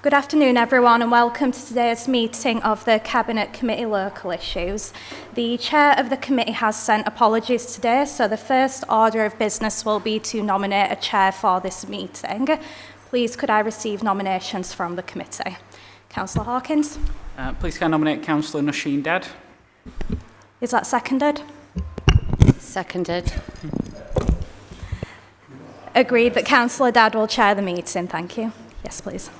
Good afternoon, everyone, and welcome to today's meeting of the Cabinet Committee Local Issues. The Chair of the committee has sent apologies today, so the first order of business will be to nominate a chair for this meeting. Please could I receive nominations from the committee? Councillor Hawkins. Please can I nominate Councillor Nosheen Dad? Is that seconded? Seconded. Agreed that Councillor Dad will chair the meeting. Thank you. Yes, please.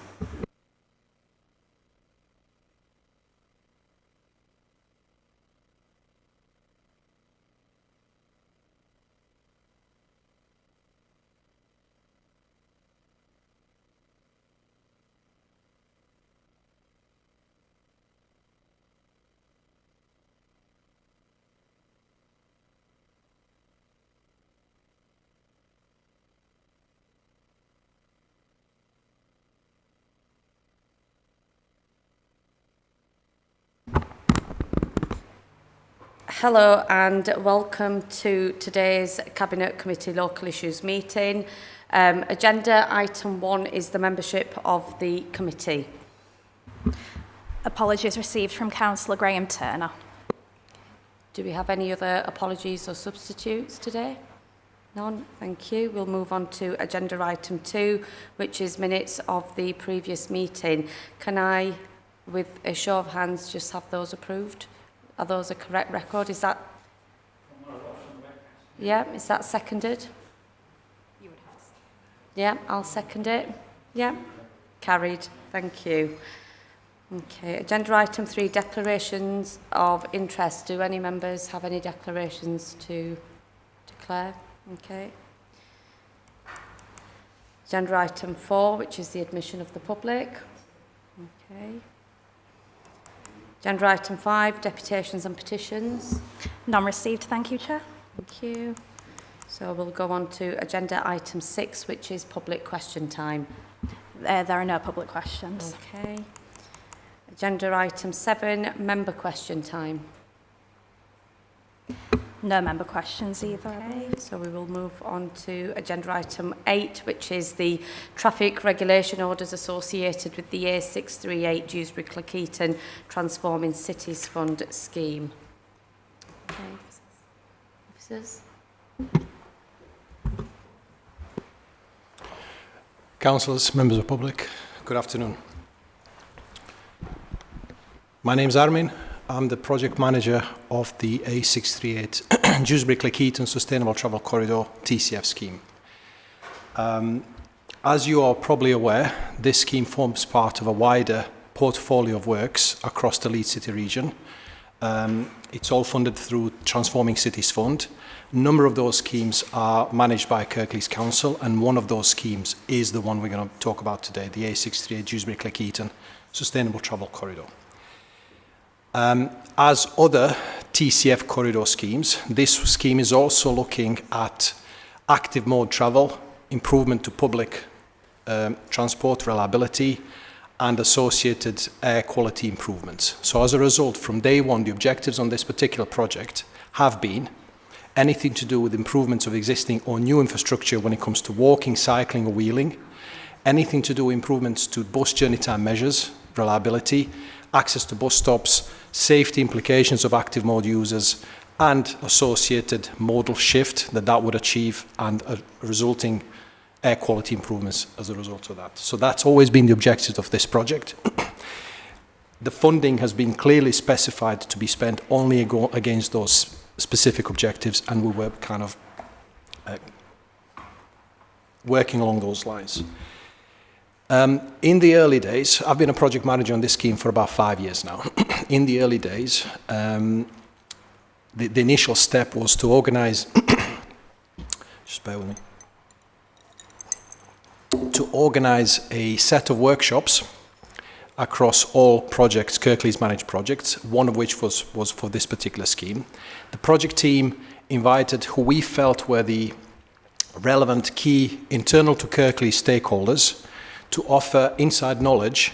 Hello and welcome to today's Cabinet Committee Local Issues meeting. Agenda item 1 is the membership of the committee. Apologies received from Councillor Graham Turner. Do we have any other apologies or substitutes today? None, thank you. We'll move on to agenda item 2, which is minutes of the previous meeting. Can I, with a show of hands, just have those approved? Are those a correct record? Is that? Yeah, is that seconded? You would have. Yeah, I'll second it. Yeah, carried. Thank you. Okay, agenda item 3, declarations of interest. Do any members have any declarations to declare? Okay. Agenda item 4, which is the admission of the public. Okay. Agenda item 5, deputations and petitions. None received, thank you, Chair. Thank you. So we'll go on to agenda item 6, which is public question time. There are no public questions. Okay. Agenda item 7, member question time. No member questions either. Okay, so we will move on to agenda item 8, which is the traffic regulation orders associated with the A638 Dewsbury-Cleckheaton Transforming Cities Fund scheme. Okay. Officers. Councillors, members of the public, good afternoon. My name is Armin. I'm the project manager of the A638 Dewsbury-Cleckheaton Sustainable Travel Corridor TCF scheme. As you are probably aware, this scheme forms part of a wider portfolio of works across the Leeds City region. It's all funded through Transforming Cities Fund. A number of those schemes are managed by Kirklees Council, and one of those schemes is the one we're going to talk about today, the A638 Dewsbury-Cleckheaton Sustainable Travel Corridor. As other TCF corridor schemes, this scheme is also looking at active mode travel, improvement to public transport reliability, and associated air quality improvements. So as a result, from day one, the objectives on this particular project have been anything to do with improvements of existing or new infrastructure when it comes to walking, cycling or wheeling, anything to do with improvements to bus journey time measures, reliability, access to bus stops, safety implications of active mode users, and associated modal shift that would achieve, and resulting air quality improvements as a result of that. So that's always been the objective of this project. The funding has been clearly specified to be spent only against those specific objectives, and we were kind of working along those lines. In the early days, I've been a project manager on this scheme for about 5 years now. In the early days, the initial step was to organize, just bear with me, to organize a set of workshops across all projects, Kirklees managed projects, one of which was for this particular scheme. The project team invited who we felt were the relevant key internal to Kirklees stakeholders to offer inside knowledge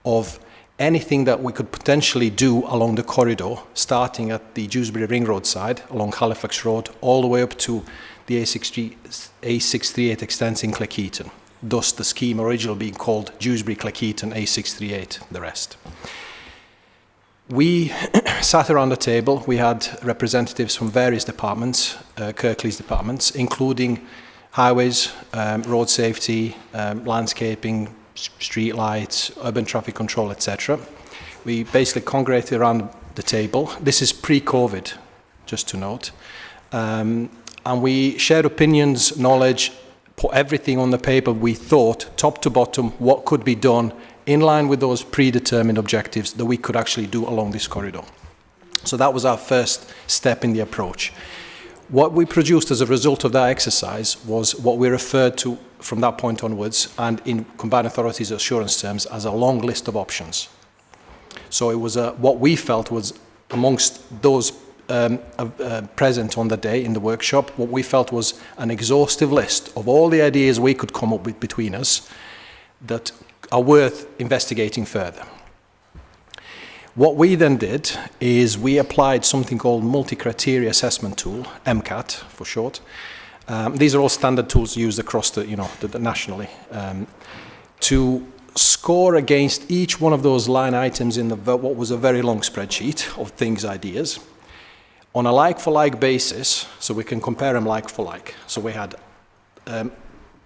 of anything that we could potentially do along the corridor, starting at the Dewsbury Ring Road side, along Halifax Road, all the way up to the A638 extends in Cleckheaton. thus the scheme originally being called Dewsbury-Cleckheaton A638, the rest. We sat around the table. We had representatives from various departments, Kirklees departments, including highways, road safety, landscaping, street lights, urban traffic control, etc. We basically congregated around the table. This is pre-COVID, just to note. And we shared opinions, knowledge, put everything on the paper we thought, top to bottom, what could be done in line with those predetermined objectives that we could actually do along this corridor. So that was our first step in the approach. What we produced as a result of that exercise was what we referred to from that point onwards, and in Combined Authorities assurance terms, as a long list of options. So it was what we felt was amongst those present on the day in the workshop, what we felt was an exhaustive list of all the ideas we could come up with between us that are worth investigating further. What we then did is we applied something called multi-criteria assessment tool, MCAT for short. These are all standard tools used across the nationally to score against each one of those line items in what was a very long spreadsheet of things, ideas, on a like-for-like basis, so we can compare them like-for-like. So we had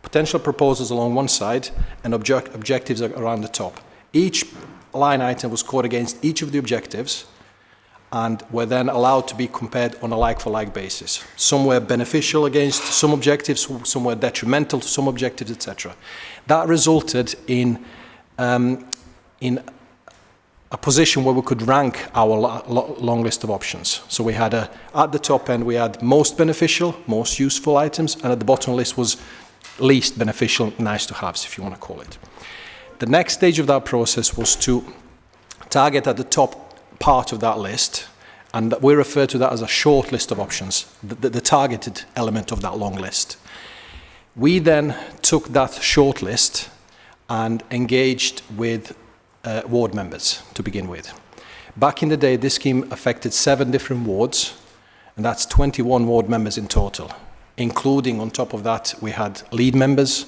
potential proposals along one side and objectives around the top. Each line item was scored against each of the objectives and were then allowed to be compared on a like-for-like basis. Some were beneficial against some objectives, some were detrimental to some objectives, etc. That resulted in a position where we could rank our long list of options. So we had at the top end, we had most beneficial, most useful items, and at the bottom list was least beneficial, nice to haves, if you want to call it. The next stage of that process was to target at the top part of that list, and we refer to that as a short list of options, the targeted element of that long list. We then took that short list and engaged with ward members to begin with. Back in the day, this scheme affected 7 different wards, and that's 21 ward members in total, including on top of that, we had lead members,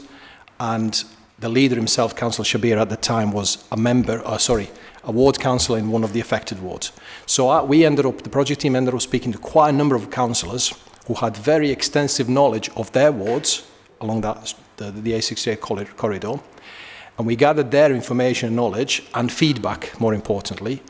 and the leader himself, Councillor Shabir, at the time was a ward councillor in one of the affected wards. So the project team ended up speaking to quite a number of councillors who had very extensive knowledge of their wards along that, the A68 corridor, and we gathered their information and knowledge and feedback, more importantly,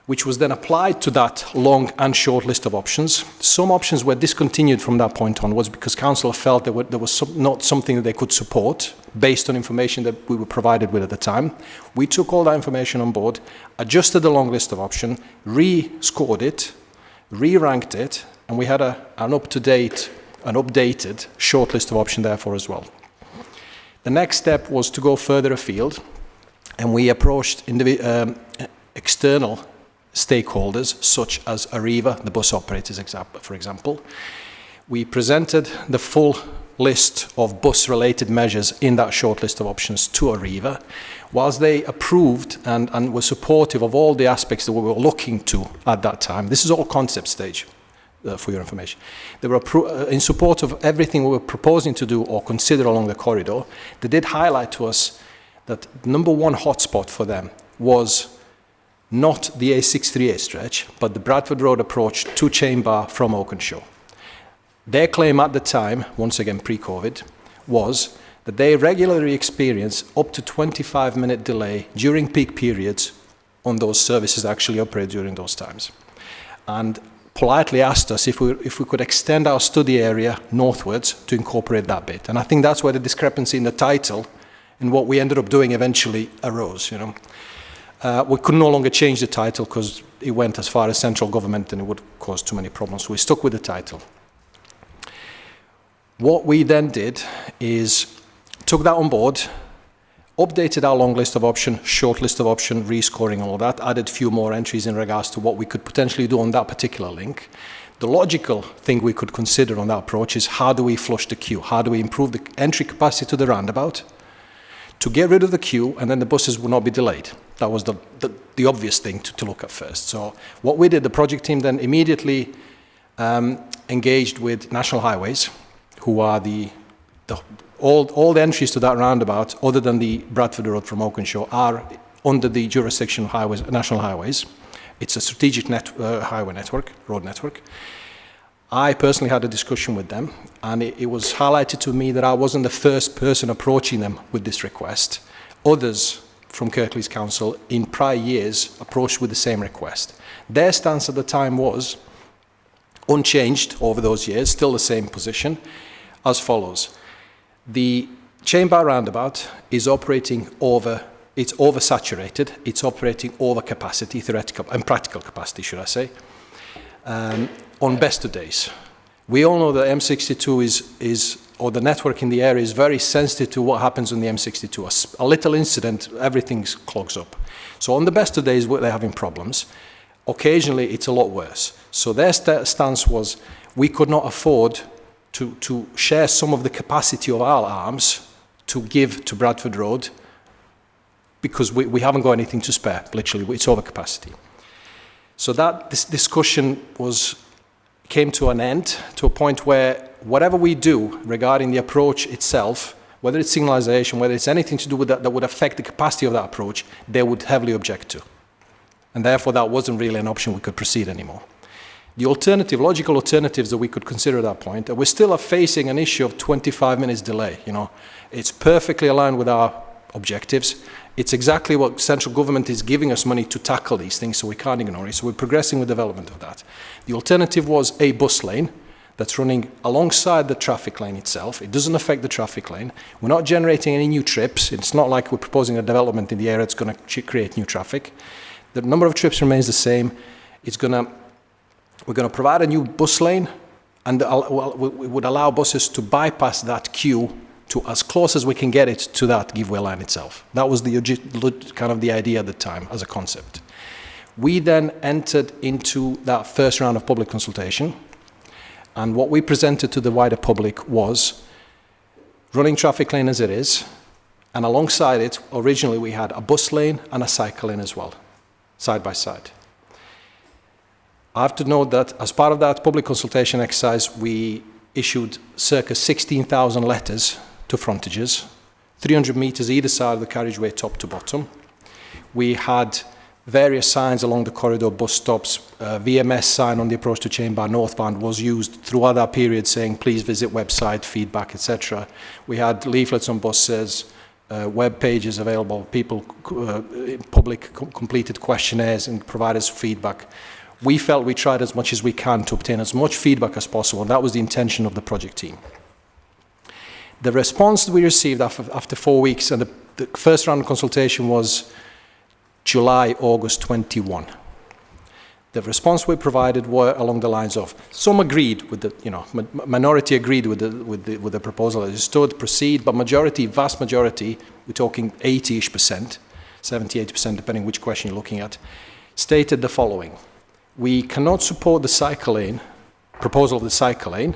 which was then applied to that long and short list of options. Some options were discontinued from that point onwards because council felt there was not something that they could support based on information that we were provided with at the time. We took all that information on board, adjusted the long list of options, re-scored it, re-ranked it, and we had an updated short list of options therefore as well. The next step was to go further afield, and we approached external stakeholders such as Arriva, the bus operators, for example. We presented the full list of bus-related measures in that short list of options to Arriva, whilst they approved and were supportive of all the aspects that we were looking to at that time. This is all concept stage, for your information. They were in support of everything we were proposing to do or consider along the corridor. They did highlight to us that number one hotspot for them was not the A638 stretch, but the Bradford Road approach to Chamber from Oakenshaw. Their claim at the time, once again pre-COVID, was that they regularly experience up to 25-minute delay during peak periods on those services that actually operate during those times. And politely asked us if we could extend our study area northwards to incorporate that bit. And I think that's where the discrepancy in the title and what we ended up doing eventually arose, we could no longer change the title because it went as far as central government and it would cause too many problems. So we stuck with the title. What we then did is took that on board, updated our long list of options, short list of options, rescoring all that, added a few more entries in regards to what we could potentially do on that particular link. The logical thing we could consider on that approach is how do we flush the queue? How do we improve the entry capacity to the roundabout to get rid of the queue and then the buses would not be delayed? That was the obvious thing to look at first. So what we did, the project team then immediately engaged with National Highways, who are the All the entries to that roundabout, other than the Bradford Road from Oakenshaw, are under the jurisdiction of highways, national highways. It's a strategic highway network, road network. I personally had a discussion with them, and it was highlighted to me that I wasn't the first person approaching them with this request. Others from Kirklees Council in prior years approached with the same request. Their stance at the time was unchanged over those years, still the same position, as follows. The Chamber roundabout is operating it's oversaturated, it's operating over capacity, theoretical and practical capacity, should I say, on best of days. We all know that M62 or the network in the area is very sensitive to what happens on the M62. A little incident, everything clogs up. So on the best of days, they're having problems. Occasionally, it's a lot worse. So their stance was, we could not afford to share some of the capacity of our arms to give to Bradford Road, because we haven't got anything to spare, literally, it's over capacity. So this discussion came to an end, to a point where whatever we do regarding the approach itself, whether it's signalisation, whether it's anything to do with that would affect the capacity of that approach, they would heavily object to. And therefore that wasn't really an option we could proceed anymore. The logical alternatives that we could consider at that point, we're still facing an issue of 25 minutes delay. It's perfectly aligned with our objectives. It's exactly what central government is giving us money to tackle these things, so we can't ignore it. So we're progressing with development of that. The alternative was a bus lane that's running alongside the traffic lane itself. It doesn't affect the traffic lane. We're not generating any new trips. It's not like we're proposing a development in the area that's going to create new traffic. The number of trips remains the same. We're going to provide a new bus lane, and we would allow buses to bypass that queue to as close as we can get it to that giveaway line itself. That was kind of the idea at the time as a concept. We then entered into that first round of public consultation, and what we presented to the wider public was running traffic lane as it is, and alongside it, originally we had a bus lane and a cycle lane as well, side by side. I have to note that as part of that public consultation exercise, we issued circa 16,000 letters to frontages, 300 metres either side of the carriageway top to bottom. We had various signs along the corridor, bus stops, VMS sign on the approach to Chamber northbound was used throughout that period saying please visit website, feedback, etc. We had leaflets on buses, web pages available, public completed questionnaires and provided us feedback. We felt we tried as much as we can to obtain as much feedback as possible, and that was the intention of the project team. The response that we received after 4 weeks, and the first round of consultation was July, August 21. The response we provided were along the lines of, some agreed with the, minority agreed with the proposal as it stood, proceed, but vast majority, we're talking 80-ish%, 70-80% depending which question you're looking at, stated the following. We cannot support the cycle lane, proposal of the cycle lane,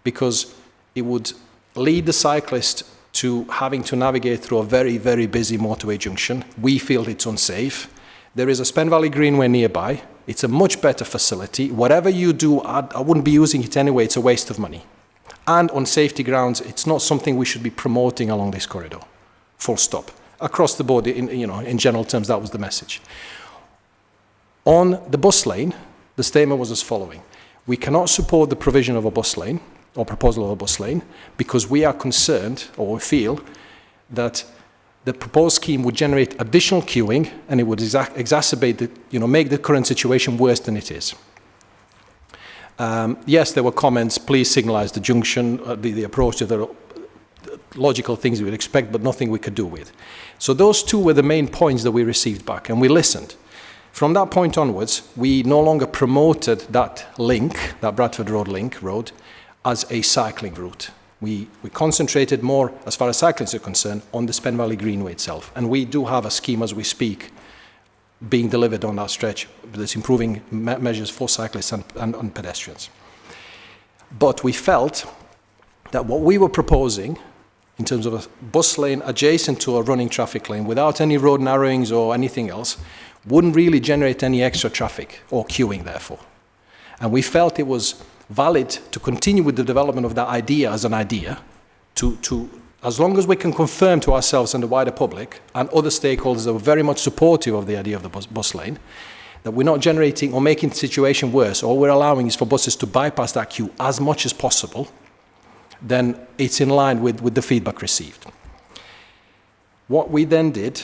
because it would lead the cyclist to having to navigate through a very, very busy motorway junction. We feel it's unsafe. There is a Spen Valley Greenway nearby. It's a much better facility. Whatever you do, I wouldn't be using it anyway. It's a waste of money. And on safety grounds, it's not something we should be promoting along this corridor. Full stop. Across the board, in general terms, that was the message. On the bus lane, the statement was as following. We cannot support the provision of a bus lane or proposal of a bus lane because we are concerned, or we feel, that the proposed scheme would generate additional queuing and it would exacerbate make the current situation worse than it is. Yes, there were comments, please signalise the junction, the approach to the logical things we would expect, but nothing we could do with. So those two were the main points that we received back, and we listened. From that point onwards, we no longer promoted that link, that Bradford Road link road, as a cycling route. We concentrated more, as far as cyclists are concerned, on the Spen Valley Greenway itself. And we do have a scheme as we speak being delivered on that stretch that's improving measures for cyclists and pedestrians. But we felt that what we were proposing in terms of a bus lane adjacent to a running traffic lane without any road narrowings or anything else wouldn't really generate any extra traffic or queuing, therefore. And we felt it was valid to continue with the development of that idea as an idea, as long as we can confirm to ourselves and the wider public and other stakeholders that were very much supportive of the idea of the bus lane, that we're not generating or making the situation worse, all we're allowing is for buses to bypass that queue as much as possible, then it's in line with the feedback received. What we then did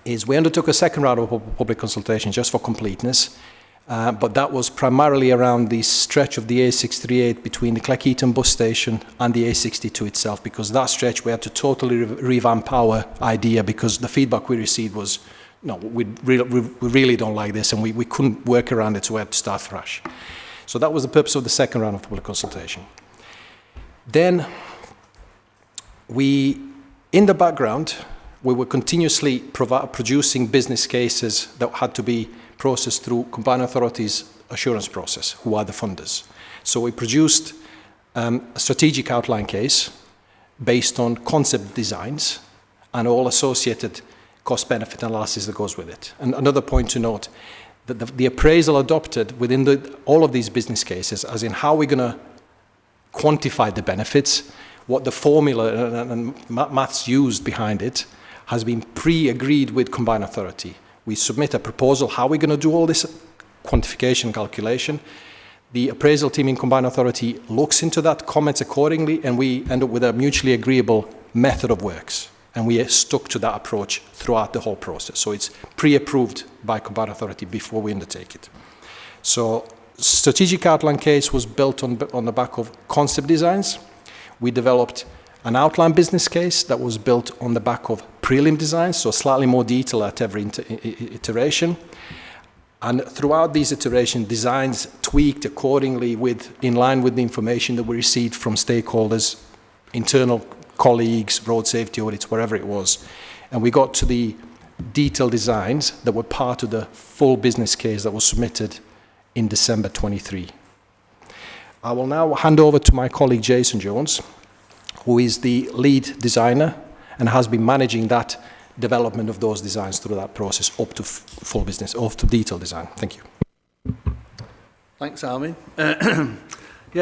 is we undertook a second round of public consultation just for completeness, but that was primarily around the stretch of the A638 between the Cleckheaton bus station and the A62 itself, because that stretch we had to totally revamp our idea, because the feedback we received was, no, we really don't like this, and we couldn't work around it, so we had to start fresh. So that was the purpose of the second round of public consultation. Then in the background, we were continuously producing business cases that had to be processed through Combined Authority's assurance process, who are the funders. So we produced a strategic outline case based on concept designs and all associated cost-benefit analysis that goes with it. And another point to note, that the appraisal adopted within all of these business cases, as in how we're going to quantify the benefits, what the formula and maths used behind it, has been pre-agreed with Combined Authority. We submit a proposal, how we're going to do all this quantification calculation. The appraisal team in Combined Authority looks into that, comments accordingly, and we end up with a mutually agreeable method of works. And we stuck to that approach throughout the whole process. So it's pre-approved by Combined Authority before we undertake it. So strategic outline case was built on the back of concept designs. We developed an outline business case that was built on the back of prelim designs, so slightly more detail at every iteration. And throughout these iterations, designs tweaked accordingly in line with the information that we received from stakeholders, internal colleagues, road safety audits, wherever it was. And we got to the detailed designs that were part of the full business case that was submitted in December 23. I will now hand over to my colleague Jason Jones, who is the lead designer and has been managing that development of those designs through that process up to full business, up to detailed design. Thank you. Thanks, Armin.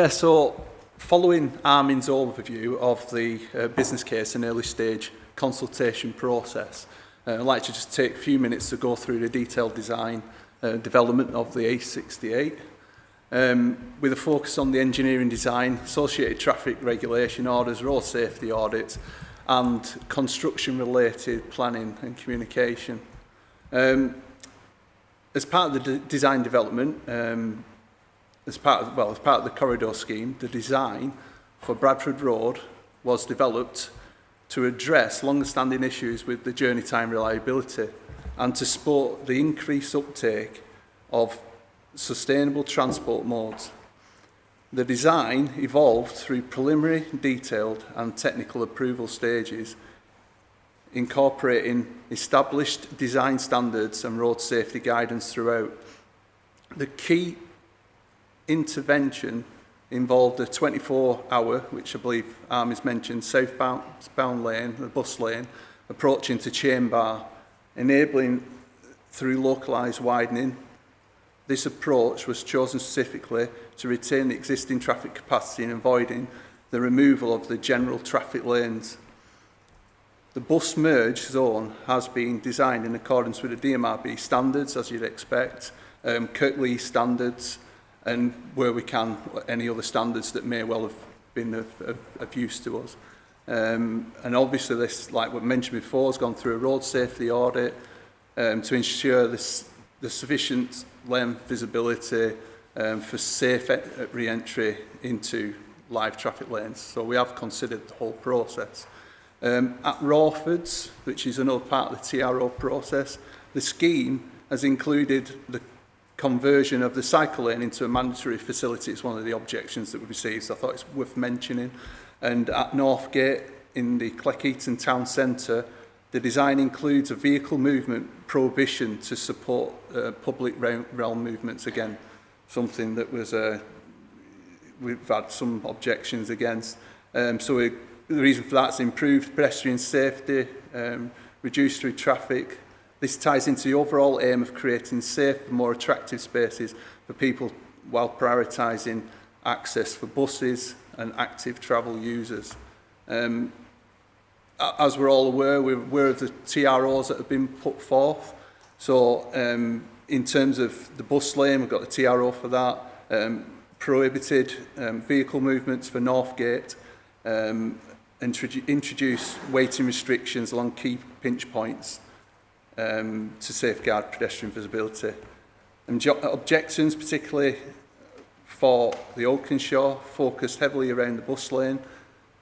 So following Armin's overview of the business case and early stage consultation process, I'd like to just take a few minutes to go through the detailed design development of the A68, with a focus on the engineering design, associated traffic regulation orders, road safety audits, and construction-related planning and communication. As part of the design development, as part of the corridor scheme, the design for Bradford Road was developed to address long-standing issues with the journey time reliability and to support the increased uptake of sustainable transport modes. The design evolved through preliminary, detailed and technical approval stages, incorporating established design standards and road safety guidance throughout. The key intervention involved a 24-hour, which I believe Armin's mentioned, southbound lane, the bus lane, approaching to Chain Bar, enabling through localised widening. This approach was chosen specifically to retain the existing traffic capacity and avoiding the removal of the general traffic lanes. The bus merge zone has been designed in accordance with the DMRB standards, as you'd expect, Kirklees standards, and where we can, any other standards that may well have been of use to us. And obviously this, like we mentioned before, has gone through a road safety audit to ensure the sufficient lane visibility for safe re-entry into live traffic lanes. So we have considered the whole process. At Rawfords, which is another part of the TRO process, the scheme has included the conversion of the cycle lane into a mandatory facility. It's one of the objections that we received, so I thought it's worth mentioning. And at Northgate, in the Cleckheaton town centre, the design includes a vehicle movement prohibition to support public rail movements. Again, something that was we've had some objections against. The reason for that is improved pedestrian safety, reduced through traffic. This ties into the overall aim of creating safe and more attractive spaces for people while prioritising access for buses and active travel users. As we're all aware, we're aware of the TROs that have been put forth. So in terms of the bus lane, we've got the TRO for that, prohibited vehicle movements for Northgate, introduce waiting restrictions along key pinch points to safeguard pedestrian visibility. And objections, particularly for the Oakenshaw, focused heavily around the bus lane.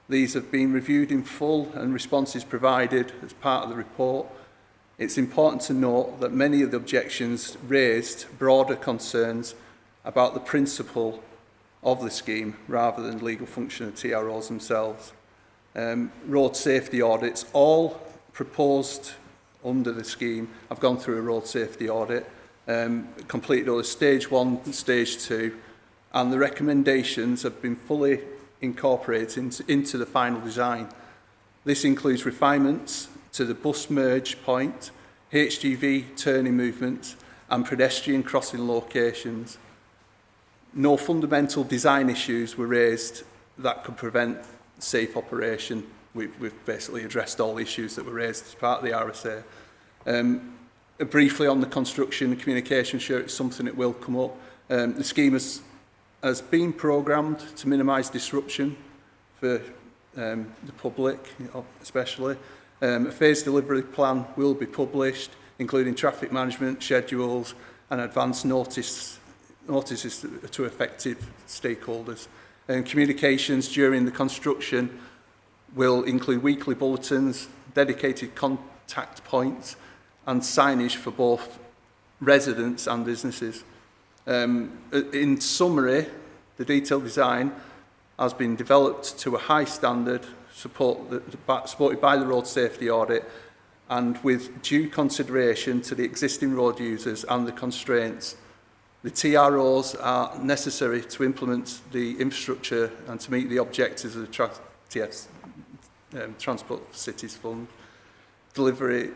These have been reviewed in full and responses provided as part of the report. It's important to note that many of the objections raised broader concerns about the principle of the scheme rather than the legal function of TROs themselves. Road safety audits, all proposed under the scheme, have gone through a road safety audit, completed over stage 1 and stage 2, and the recommendations have been fully incorporated into the final design. This includes refinements to the bus merge point, HGV turning movements, and pedestrian crossing locations. No fundamental design issues were raised that could prevent safe operation. We've basically addressed all issues that were raised as part of the RSA. Briefly on the construction and communication, sure, it's something that will come up. The scheme has been programmed to minimise disruption for the public, especially. A phased delivery plan will be published, including traffic management, schedules, and advance notices to affected stakeholders. Communications during the construction will include weekly bulletins, dedicated contact points, and signage for both residents and businesses. In summary, the detailed design has been developed to a high standard, supported by the road safety audit, and with due consideration to the existing road users and the constraints. The TROs are necessary to implement the infrastructure and to meet the objectives of the Transport for Cities Fund, delivery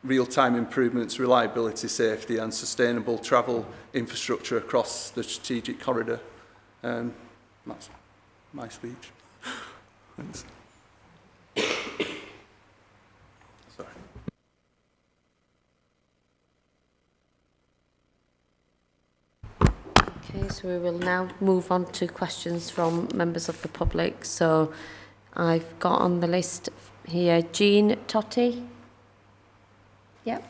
real-time improvements, reliability, safety and sustainable travel infrastructure across the strategic corridor. That's my speech. Thanks. Sorry. Okay, so we will now move on to questions from members of the public. So I've got on the list here Jean Totty. Yep.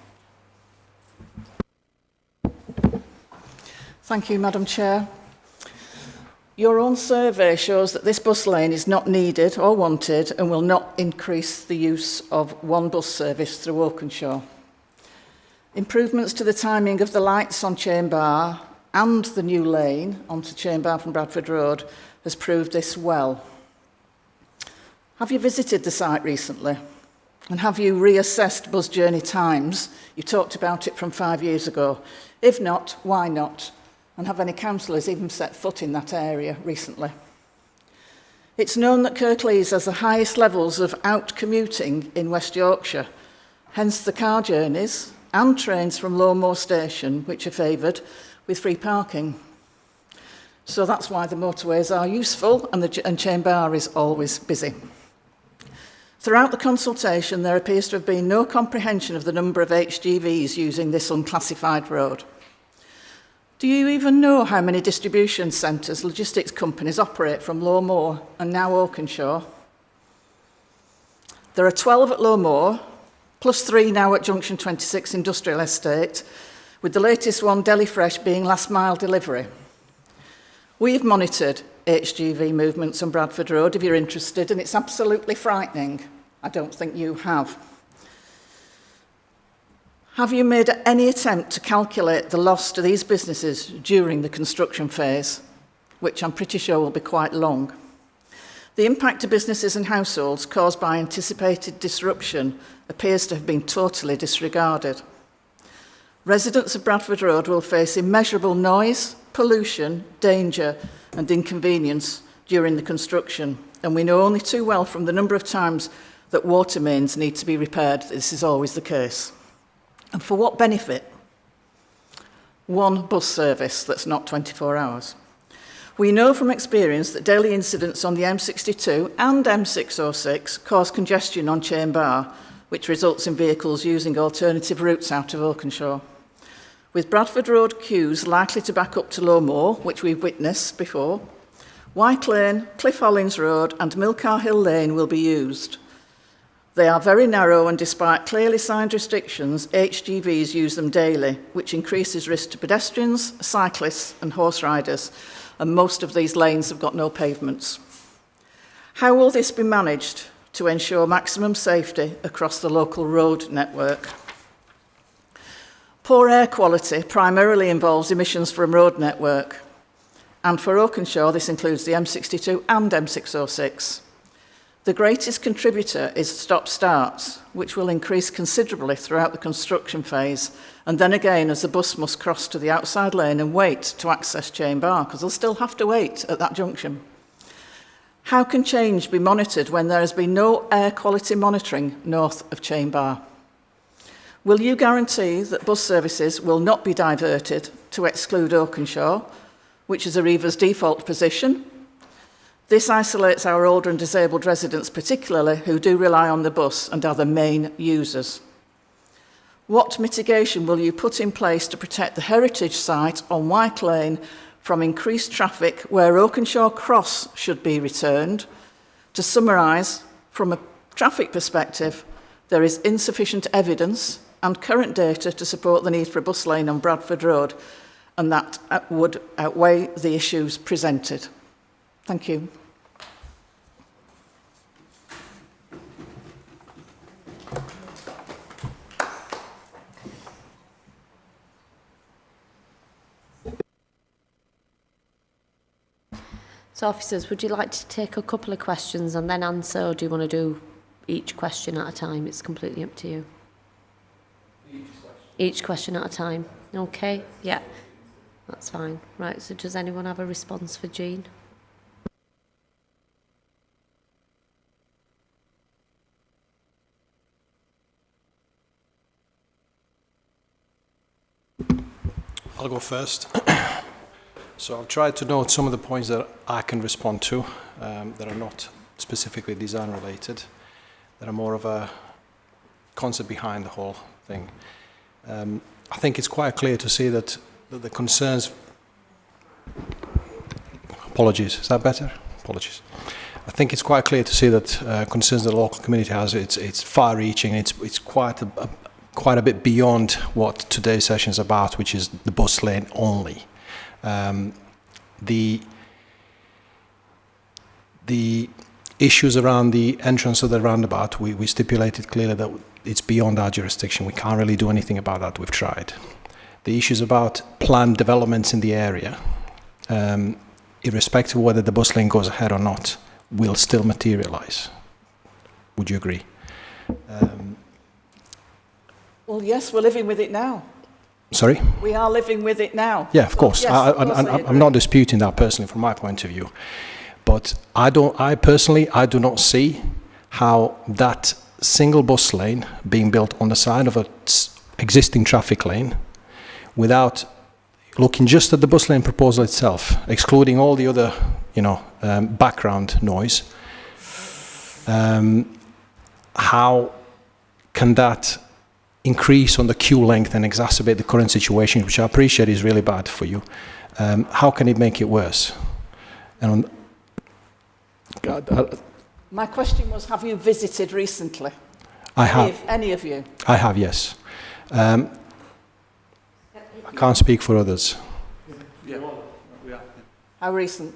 Thank you, Madam Chair. Your own survey shows that this bus lane is not needed or wanted and will not increase the use of one bus service through Oakenshaw. Improvements to the timing of the lights on Chain Bar and the new lane onto Chain Bar from Bradford Road has proved this well. Have you visited the site recently? And have you reassessed bus journey times? You talked about it from 5 years ago. If not, why not? And have any councillors even set foot in that area recently? It's known that Kirklees has the highest levels of out-commuting in West Yorkshire, hence the car journeys and trains from Lowmoor Station, which are favoured with free parking. So that's why the motorways are useful and Chain Bar is always busy. Throughout the consultation, there appears to have been no comprehension of the number of HGVs using this unclassified road. Do you even know how many distribution centres logistics companies operate from Lowmoor and now Oakenshaw? There are 12 at Lowmoor, plus 3 now at Junction 26 Industrial Estate, with the latest one, Deli Fresh, being last mile delivery. We've monitored HGV movements on Bradford Road, if you're interested, and it's absolutely frightening. I don't think you have. Have you made any attempt to calculate the loss to these businesses during the construction phase, which I'm pretty sure will be quite long? The impact to businesses and households caused by anticipated disruption appears to have been totally disregarded. Residents of Bradford Road will face immeasurable noise, pollution, danger and inconvenience during the construction, and we know only too well from the number of times that water mains need to be repaired that this is always the case. And for what benefit? One bus service that's not 24 hours. We know from experience that daily incidents on the M62 and M606 cause congestion on Chain Bar, which results in vehicles using alternative routes out of Oakenshaw. With Bradford Road queues likely to back up to Lowmore, which we've witnessed before, White Lane, Cliff Hollins Road and Milcar Hill Lane will be used. They are very narrow and despite clearly signed restrictions, HGVs use them daily, which increases risk to pedestrians, cyclists and horse riders, and most of these lanes have got no pavements. How will this be managed to ensure maximum safety across the local road network? Poor air quality primarily involves emissions from road network, and for Oakenshaw this includes the M62 and M606. The greatest contributor is stop-starts, which will increase considerably throughout the construction phase, and then again as the bus must cross to the outside lane and wait to access Chain Bar, because they'll still have to wait at that junction. How can change be monitored when there has been no air quality monitoring north of Chain Bar? Will you guarantee that bus services will not be diverted to exclude Oakenshaw, which is Arriva's default position? This isolates our older and disabled residents particularly, who do rely on the bus and are the main users. What mitigation will you put in place to protect the heritage site on White Lane from increased traffic where Oakenshaw Cross should be returned? To summarise, from a traffic perspective, there is insufficient evidence and current data to support the need for a bus lane on Bradford Road, and that would outweigh the issues presented. Thank you. So, officers, would you like to take a couple of questions and then answer, or do you want to do each question at a time? It's completely up to you. Each question at a time. Okay? Yeah. That's fine. Right, so does anyone have a response for Jean? I'll go first. So I've tried to note some of the points that I can respond to that are not specifically design related, that are more of a concept behind the whole thing. I think it's quite clear to see that the concerns... Apologies, is that better? Apologies. I think it's quite clear to see that concerns the local community has, it's far-reaching, it's quite a bit beyond what today's session is about, which is the bus lane only. The issues around the entrance of the roundabout, we stipulated clearly that it's beyond our jurisdiction. We can't really do anything about that. We've tried. The issues about planned developments in the area, irrespective of whether the bus lane goes ahead or not, will still materialise. Would you agree? Well, yes, we're living with it now. Sorry? We are living with it now. Yeah, of course. Yes, I'm not disputing that personally from my point of view. But I personally do not see how that single bus lane being built on the side of an existing traffic lane without looking just at the bus lane proposal itself, excluding all the other, background noise, how can that increase on the queue length and exacerbate the current situation, which I appreciate is really bad for you? How can it make it worse? And my question was, have you visited recently? I have. Any of you? I have, yes. I can't speak for others. Yeah. How recent?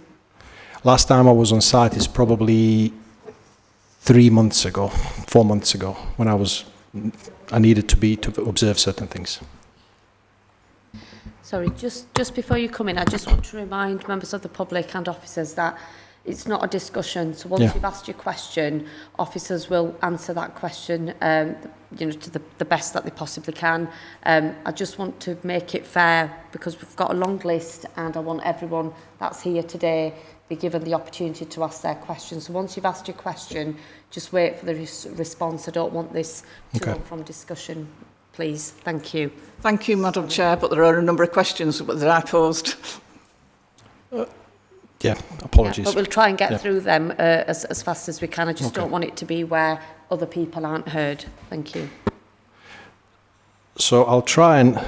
Last time I was on site is probably 4 months ago, when I needed to observe certain things. Sorry, just before you come in, I just want to remind members of the public and officers that it's not a discussion. So once you've asked your question, officers will answer that question, to the best that they possibly can. I just want to make it fair because we've got a long list, and I want everyone that's here today be given the opportunity to ask their questions. So once you've asked your question, just wait for the response. I don't want this to run from discussion, please. Thank you. Thank you, Madam Chair, but there are a number of questions that I posed. Yeah, apologies. But we'll try and get Yeah. through them as fast as we can. I just don't want it to be where other people aren't heard. Thank you. So I'll try and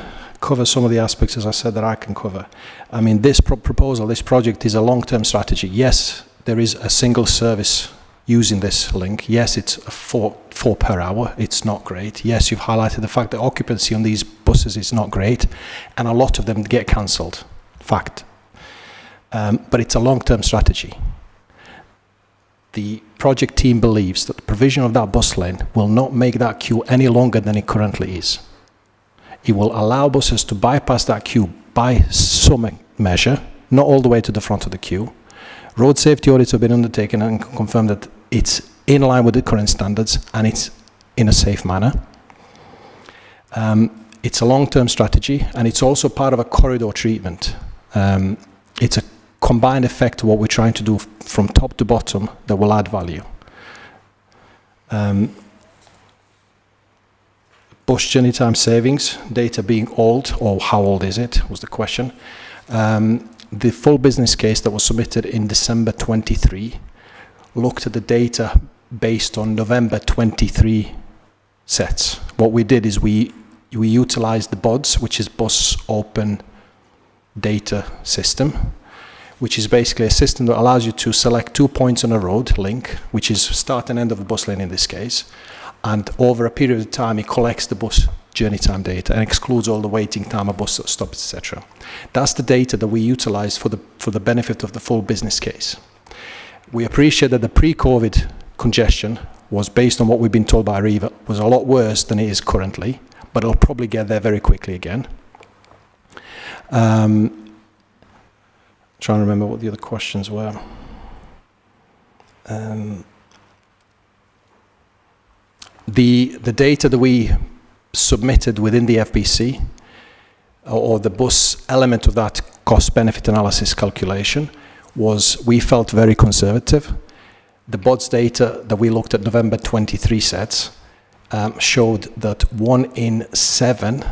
cover some of the aspects, as I said, that I can cover. I mean, this proposal, this project is a long-term strategy. Yes, there is a single service using this link. Yes, it's a four per hour. It's not great. Yes, you've highlighted the fact that occupancy on these buses is not great, and a lot of them get cancelled. Fact. But it's a long-term strategy. The project team believes that the provision of that bus lane will not make that queue any longer than it currently is. It will allow buses to bypass that queue by some measure, not all the way to the front of the queue. Road safety audits have been undertaken and confirm that it's in line with the current standards and it's in a safe manner. It's a long-term strategy, and it's also part of a corridor treatment. It's a combined effect of what we're trying to do from top to bottom that will add value. Bus journey time savings, data being old, or how old is it, was the question. The full business case that was submitted in December 23 looked at the data based on November 23 sets. What we did is we utilized the BODS, which is Bus Open Data System, which is basically a system that allows you to select 2 points on a road link, which is start and end of the bus lane in this case, and over a period of time it collects the bus journey time data and excludes all the waiting time of bus stops, etc. That's the data that we utilize for the benefit of the full business case. We appreciate that the pre-COVID congestion was, based on what we've been told by Arriva, was a lot worse than it is currently, but it'll probably get there very quickly again. Trying to remember what the other questions were. The data that we submitted within the FBC, or the bus element of that cost-benefit analysis calculation, was, we felt, very conservative. The BODS data that we looked at November 23 sets showed that 1 in 7,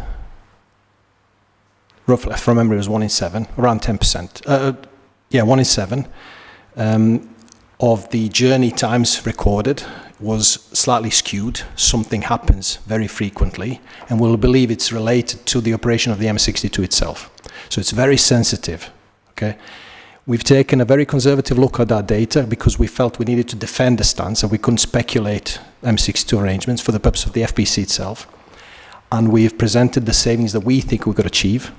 roughly, from memory, it was 1 in 7, around 10%. 1 in 7 of the journey times recorded was slightly skewed. Something happens very frequently, and we'll believe it's related to the operation of the M62 itself. So it's very sensitive. Okay, we've taken a very conservative look at that data because we felt we needed to defend the stance and we couldn't speculate M62 arrangements for the purpose of the FBC itself. And we've presented the savings that we think we could achieve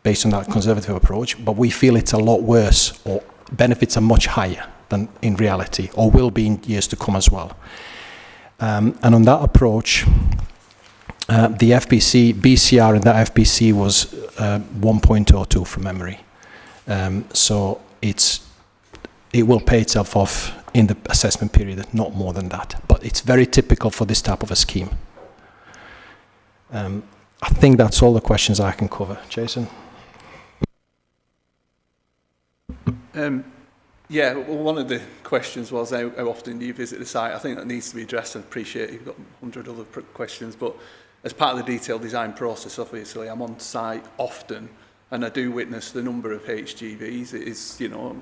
based on that conservative approach, but we feel it's a lot worse, or benefits are much higher than in reality, or will be in years to come as well. And on that approach, the FBC, BCR in that FBC was 1.02 from memory. So it will pay itself off in the assessment period, not more than that. But it's very typical for this type of a scheme. I think that's all the questions I can cover. Jason? Yeah, well, one of the questions was how often do you visit the site? I think that needs to be addressed. I appreciate you've got 100 other questions, but as part of the detailed design process, obviously, I'm on site often, and I do witness the number of HGVs. It is, you know,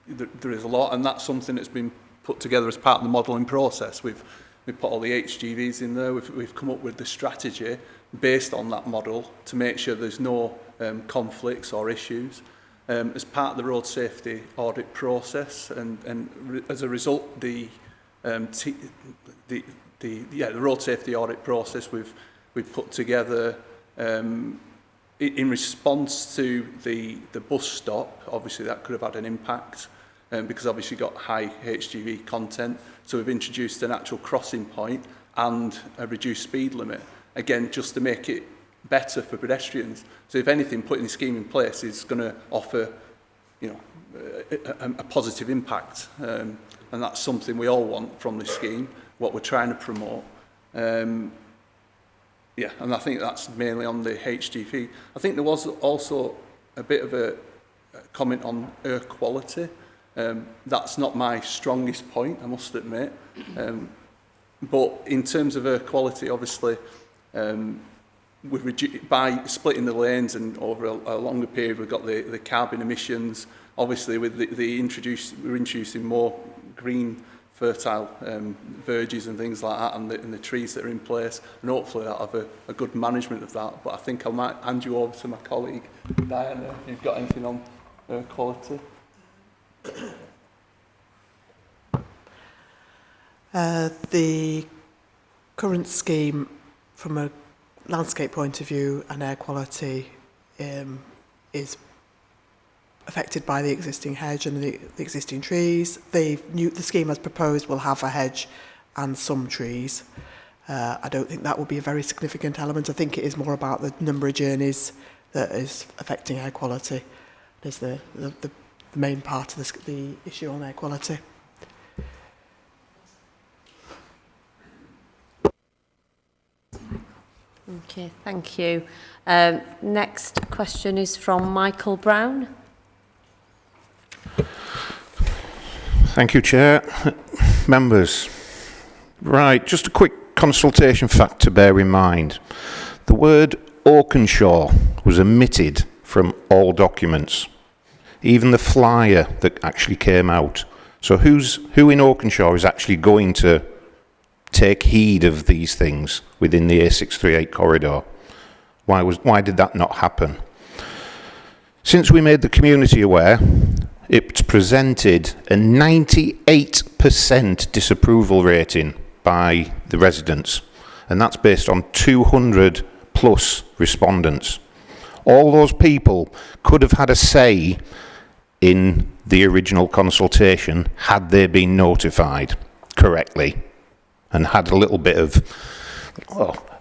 there is a lot, and that's something that's been put together as part of the modelling process. We've put all the HGVs in there. We've come up with the strategy based on that model to make sure there's no conflicts or issues. As part of the road safety audit process, and as a result, the road safety audit process we've put together in response to the bus stop. Obviously, that could have had an impact because obviously got high HGV content. So we've introduced an actual crossing point and a reduced speed limit, again, just to make it better for pedestrians. So if anything, putting the scheme in place is going to offer, you know, a positive impact, and that's something we all want from the scheme, what we're trying to promote. Yeah, and I think that's mainly on the HGV. I think there was also a bit of a comment on air quality. That's not my strongest point, I must admit. But in terms of air quality, obviously, by splitting the lanes and over a longer period, we've got the carbon emissions obviously with we're introducing more green fertile verges and things like that, and the trees that are in place, and hopefully that'll have a good management of that. But I think I might hand you over to my colleague Diana if you've got anything on quality. The current scheme from a landscape point of view and air quality is affected by the existing hedge and the existing trees. The scheme as proposed will have a hedge and some trees. I don't think that will be a very significant element. I think it is more about the number of journeys that is affecting air quality. Is the main part of the issue on air quality. Okay, thank you. Next question is from Michael Brown. Thank you, Chair. Members. Right, just a quick consultation fact to bear in mind. The word Oakenshaw was omitted from all documents, even the flyer that actually came out. So who in Oakenshaw is actually going to take heed of these things within the A638 corridor? Why did that not happen? Since we made the community aware, it's presented a 98% disapproval rating by the residents, and that's based on 200 plus respondents. All those people could have had a say in the original consultation had they been notified correctly and had a little bit of...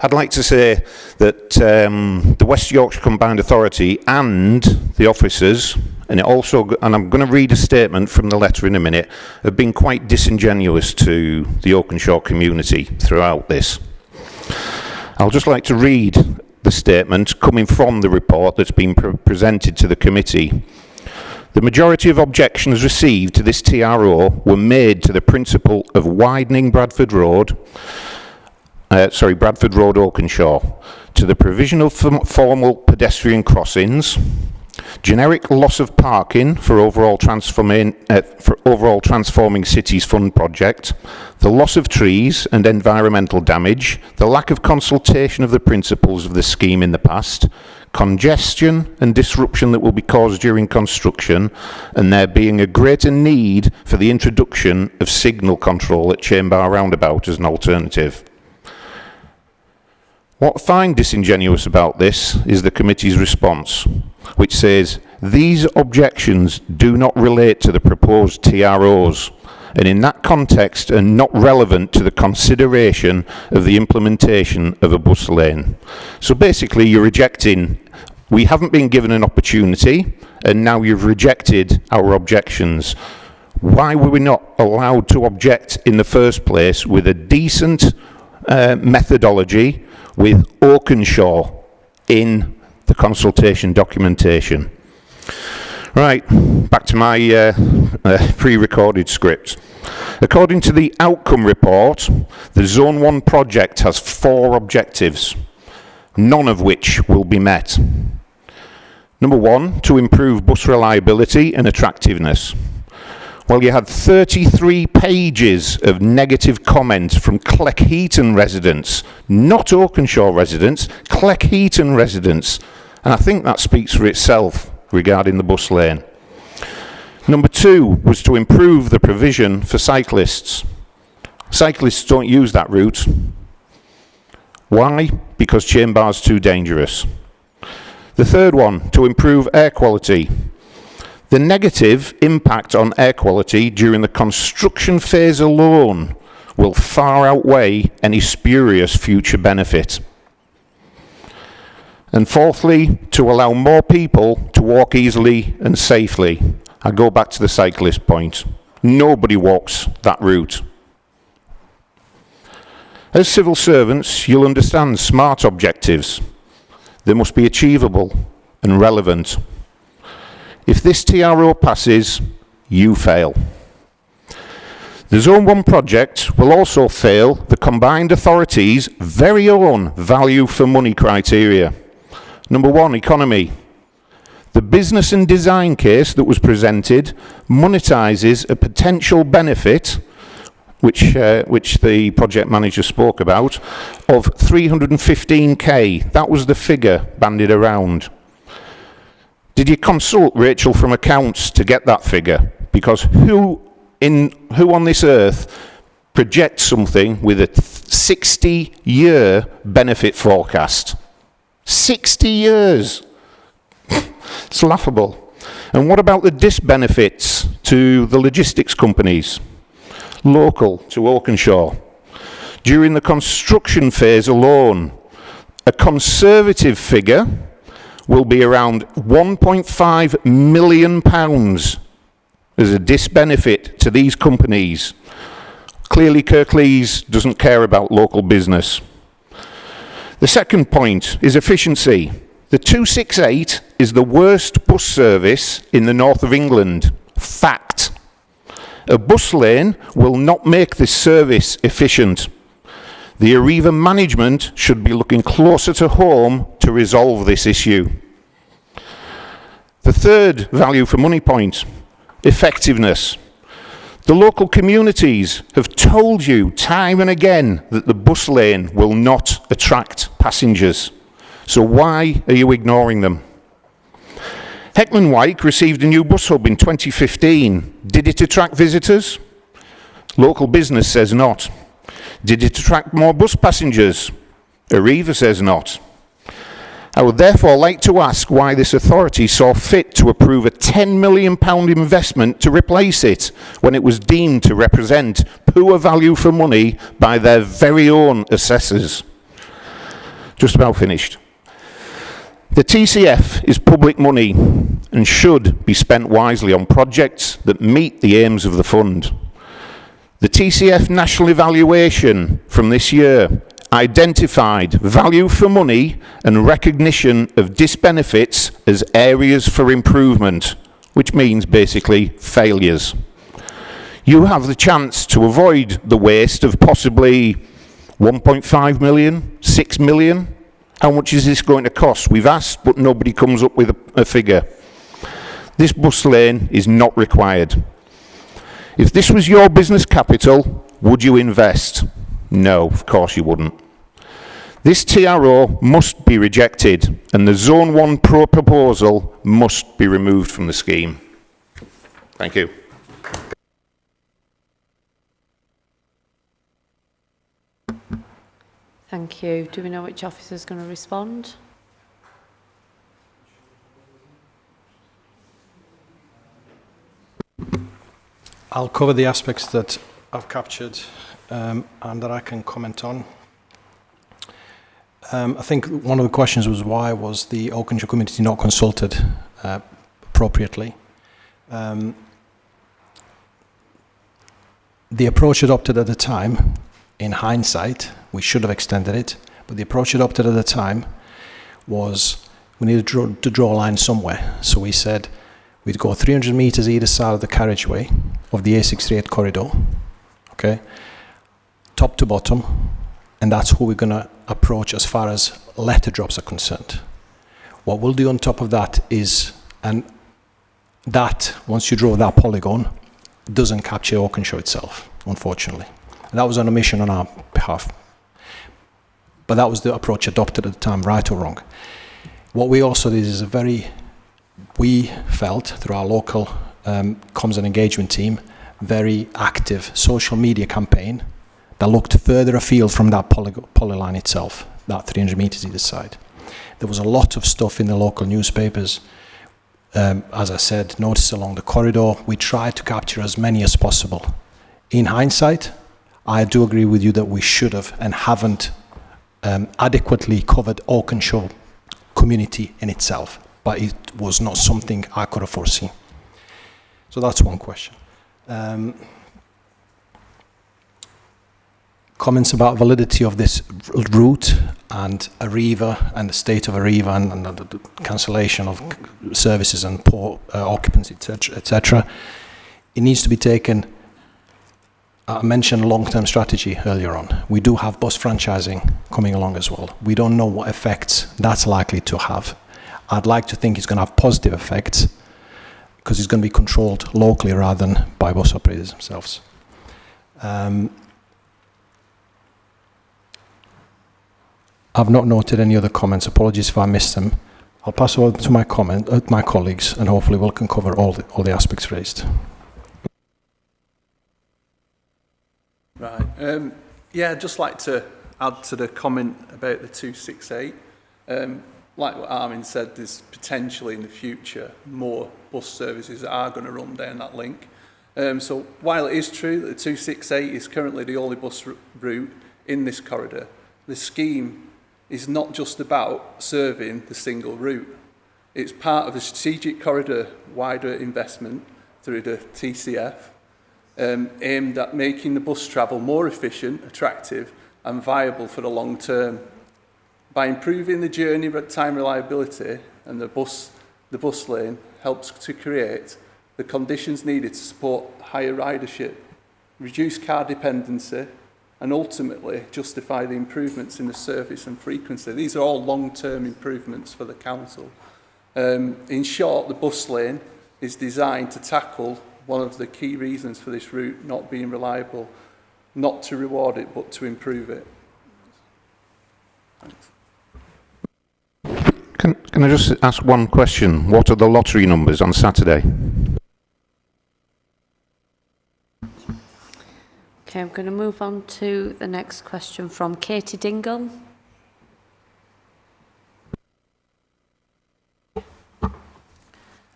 I'd like to say that the West Yorkshire Combined Authority and the officers, and I'm going to read a statement from the letter in a minute, have been quite disingenuous to the Oakenshaw community throughout this. I'll just like to read the statement coming from the report that's been presented to the committee. The majority of objections received to this TRO were made to the principle of widening Bradford Road Oakenshaw, to the provision of formal pedestrian crossings, generic loss of parking for overall transforming cities fund project, the loss of trees and environmental damage, the lack of consultation of the principles of the scheme in the past, congestion and disruption that will be caused during construction, and there being a greater need for the introduction of signal control at Chamber Roundabout as an alternative. What I find disingenuous about this is the committee's response, which says, these objections do not relate to the proposed TROs, and in that context are not relevant to the consideration of the implementation of a bus lane. So basically you're rejecting, we haven't been given an opportunity, and now you've rejected our objections. Why were we not allowed to object in the first place with a decent methodology, with Oakenshaw in the consultation documentation? Right, back to my pre-recorded script. According to the outcome report, the Zone 1 project has 4 objectives, none of which will be met. Number 1, to improve bus reliability and attractiveness. Well, you had 33 pages of negative comments from Cleckheaton residents, not Oakenshaw residents, Cleckheaton residents. And I think that speaks for itself regarding the bus lane. Number 2 was to improve the provision for cyclists. Cyclists don't use that route. Why? Because Chamber's too dangerous. The third one, to improve air quality. The negative impact on air quality during the construction phase alone will far outweigh any spurious future benefit. And fourthly, to allow more people to walk easily and safely. I go back to the cyclist point. Nobody walks that route. As civil servants, you'll understand SMART objectives. They must be achievable and relevant. If this TRO passes, you fail. The Zone 1 project will also fail the Combined Authority's very own value for money criteria. Number 1, economy. The business and design case that was presented monetises a potential benefit, which the project manager spoke about, of 315k. That was the figure bandied around. Did you consult Rachel from accounts to get that figure? Because who on this earth projects something with a 60-year benefit forecast? 60 years! It's laughable. And what about the disbenefits to the logistics companies? Local to Oakenshaw. During the construction phase alone, a conservative figure will be around £1.5 million as a disbenefit to these companies. Clearly, Kirklees doesn't care about local business. The second point is efficiency. The 268 is the worst bus service in the north of England. Fact. A bus lane will not make this service efficient. The Arriva management should be looking closer to home to resolve this issue. The third value for money point, effectiveness. The local communities have told you time and again that the bus lane will not attract passengers. So why are you ignoring them? Heckman-Wyke received a new bus hub in 2015. Did it attract visitors? Local business says not. Did it attract more bus passengers? Arriva says not. I would therefore like to ask why this authority saw fit to approve a £10 million investment to replace it when it was deemed to represent poor value for money by their very own assessors. Just about finished. The TCF is public money and should be spent wisely on projects that meet the aims of the fund. The TCF national evaluation from this year identified value for money and recognition of disbenefits as areas for improvement, which means basically failures. You have the chance to avoid the waste of possibly 1.5 million, 6 million. How much is this going to cost? We've asked, but nobody comes up with a figure. This bus lane is not required. If this was your business capital, would you invest? No, of course you wouldn't. This TRO must be rejected and the Zone 1 proposal must be removed from the scheme. Thank you. Thank you. Do we know which officer is going to respond? I'll cover the aspects that I've captured and that I can comment on. I think one of the questions was why was the Oakenshaw community not consulted appropriately. The approach adopted at the time, in hindsight, we should have extended it, but the approach adopted at the time was we needed to draw a line somewhere. So we said we'd go 300 metres either side of the carriageway of the A638 corridor, okay, top to bottom, and that's who we're going to approach as far as letter drops are concerned. What we'll do on top of that is, and that, once you draw that polygon, doesn't capture Oakenshaw itself, unfortunately. And that was an omission on our behalf. But that was the approach adopted at the time, right or wrong. What we also did is we felt, through our local comms and engagement team, very active social media campaign that looked further afield from that polyline itself, that 300 metres either side. There was a lot of stuff in the local newspapers. As I said, notice along the corridor. We tried to capture as many as possible. In hindsight, I do agree with you that we should have and haven't adequately covered Oakenshaw community in itself, but it was not something I could have foreseen. So that's one question. Comments about validity of this route and Arriva and the state of Arriva and the cancellation of services and poor occupancy, etc. It needs to be taken. I mentioned long-term strategy earlier on. We do have bus franchising coming along as well. We don't know what effects that's likely to have. I'd like to think it's going to have positive effects because it's going to be controlled locally rather than by bus operators themselves. I've not noted any other comments. Apologies if I missed them. I'll pass over to my colleagues, and hopefully we can cover all the aspects raised. Right. Yeah, I'd just like to add to the comment about the 268. Like what Armin said, there's potentially in the future more bus services that are going to run down that link. So while it is true that the 268 is currently the only bus route in this corridor, the scheme is not just about serving the single route. It's part of a strategic corridor wider investment through the TCF, aimed at making the bus travel more efficient, attractive and viable for the long term. By improving the journey time reliability, and the bus lane helps to create the conditions needed to support higher ridership, reduce car dependency, and ultimately justify the improvements in the service and frequency. These are all long-term improvements for the council. In short, the bus lane is designed to tackle one of the key reasons for this route not being reliable, not to reward it, but to improve it. Thanks. Can I just ask one question? What are the lottery numbers on Saturday? Okay, I'm going to move on to the next question from Katie Dingle.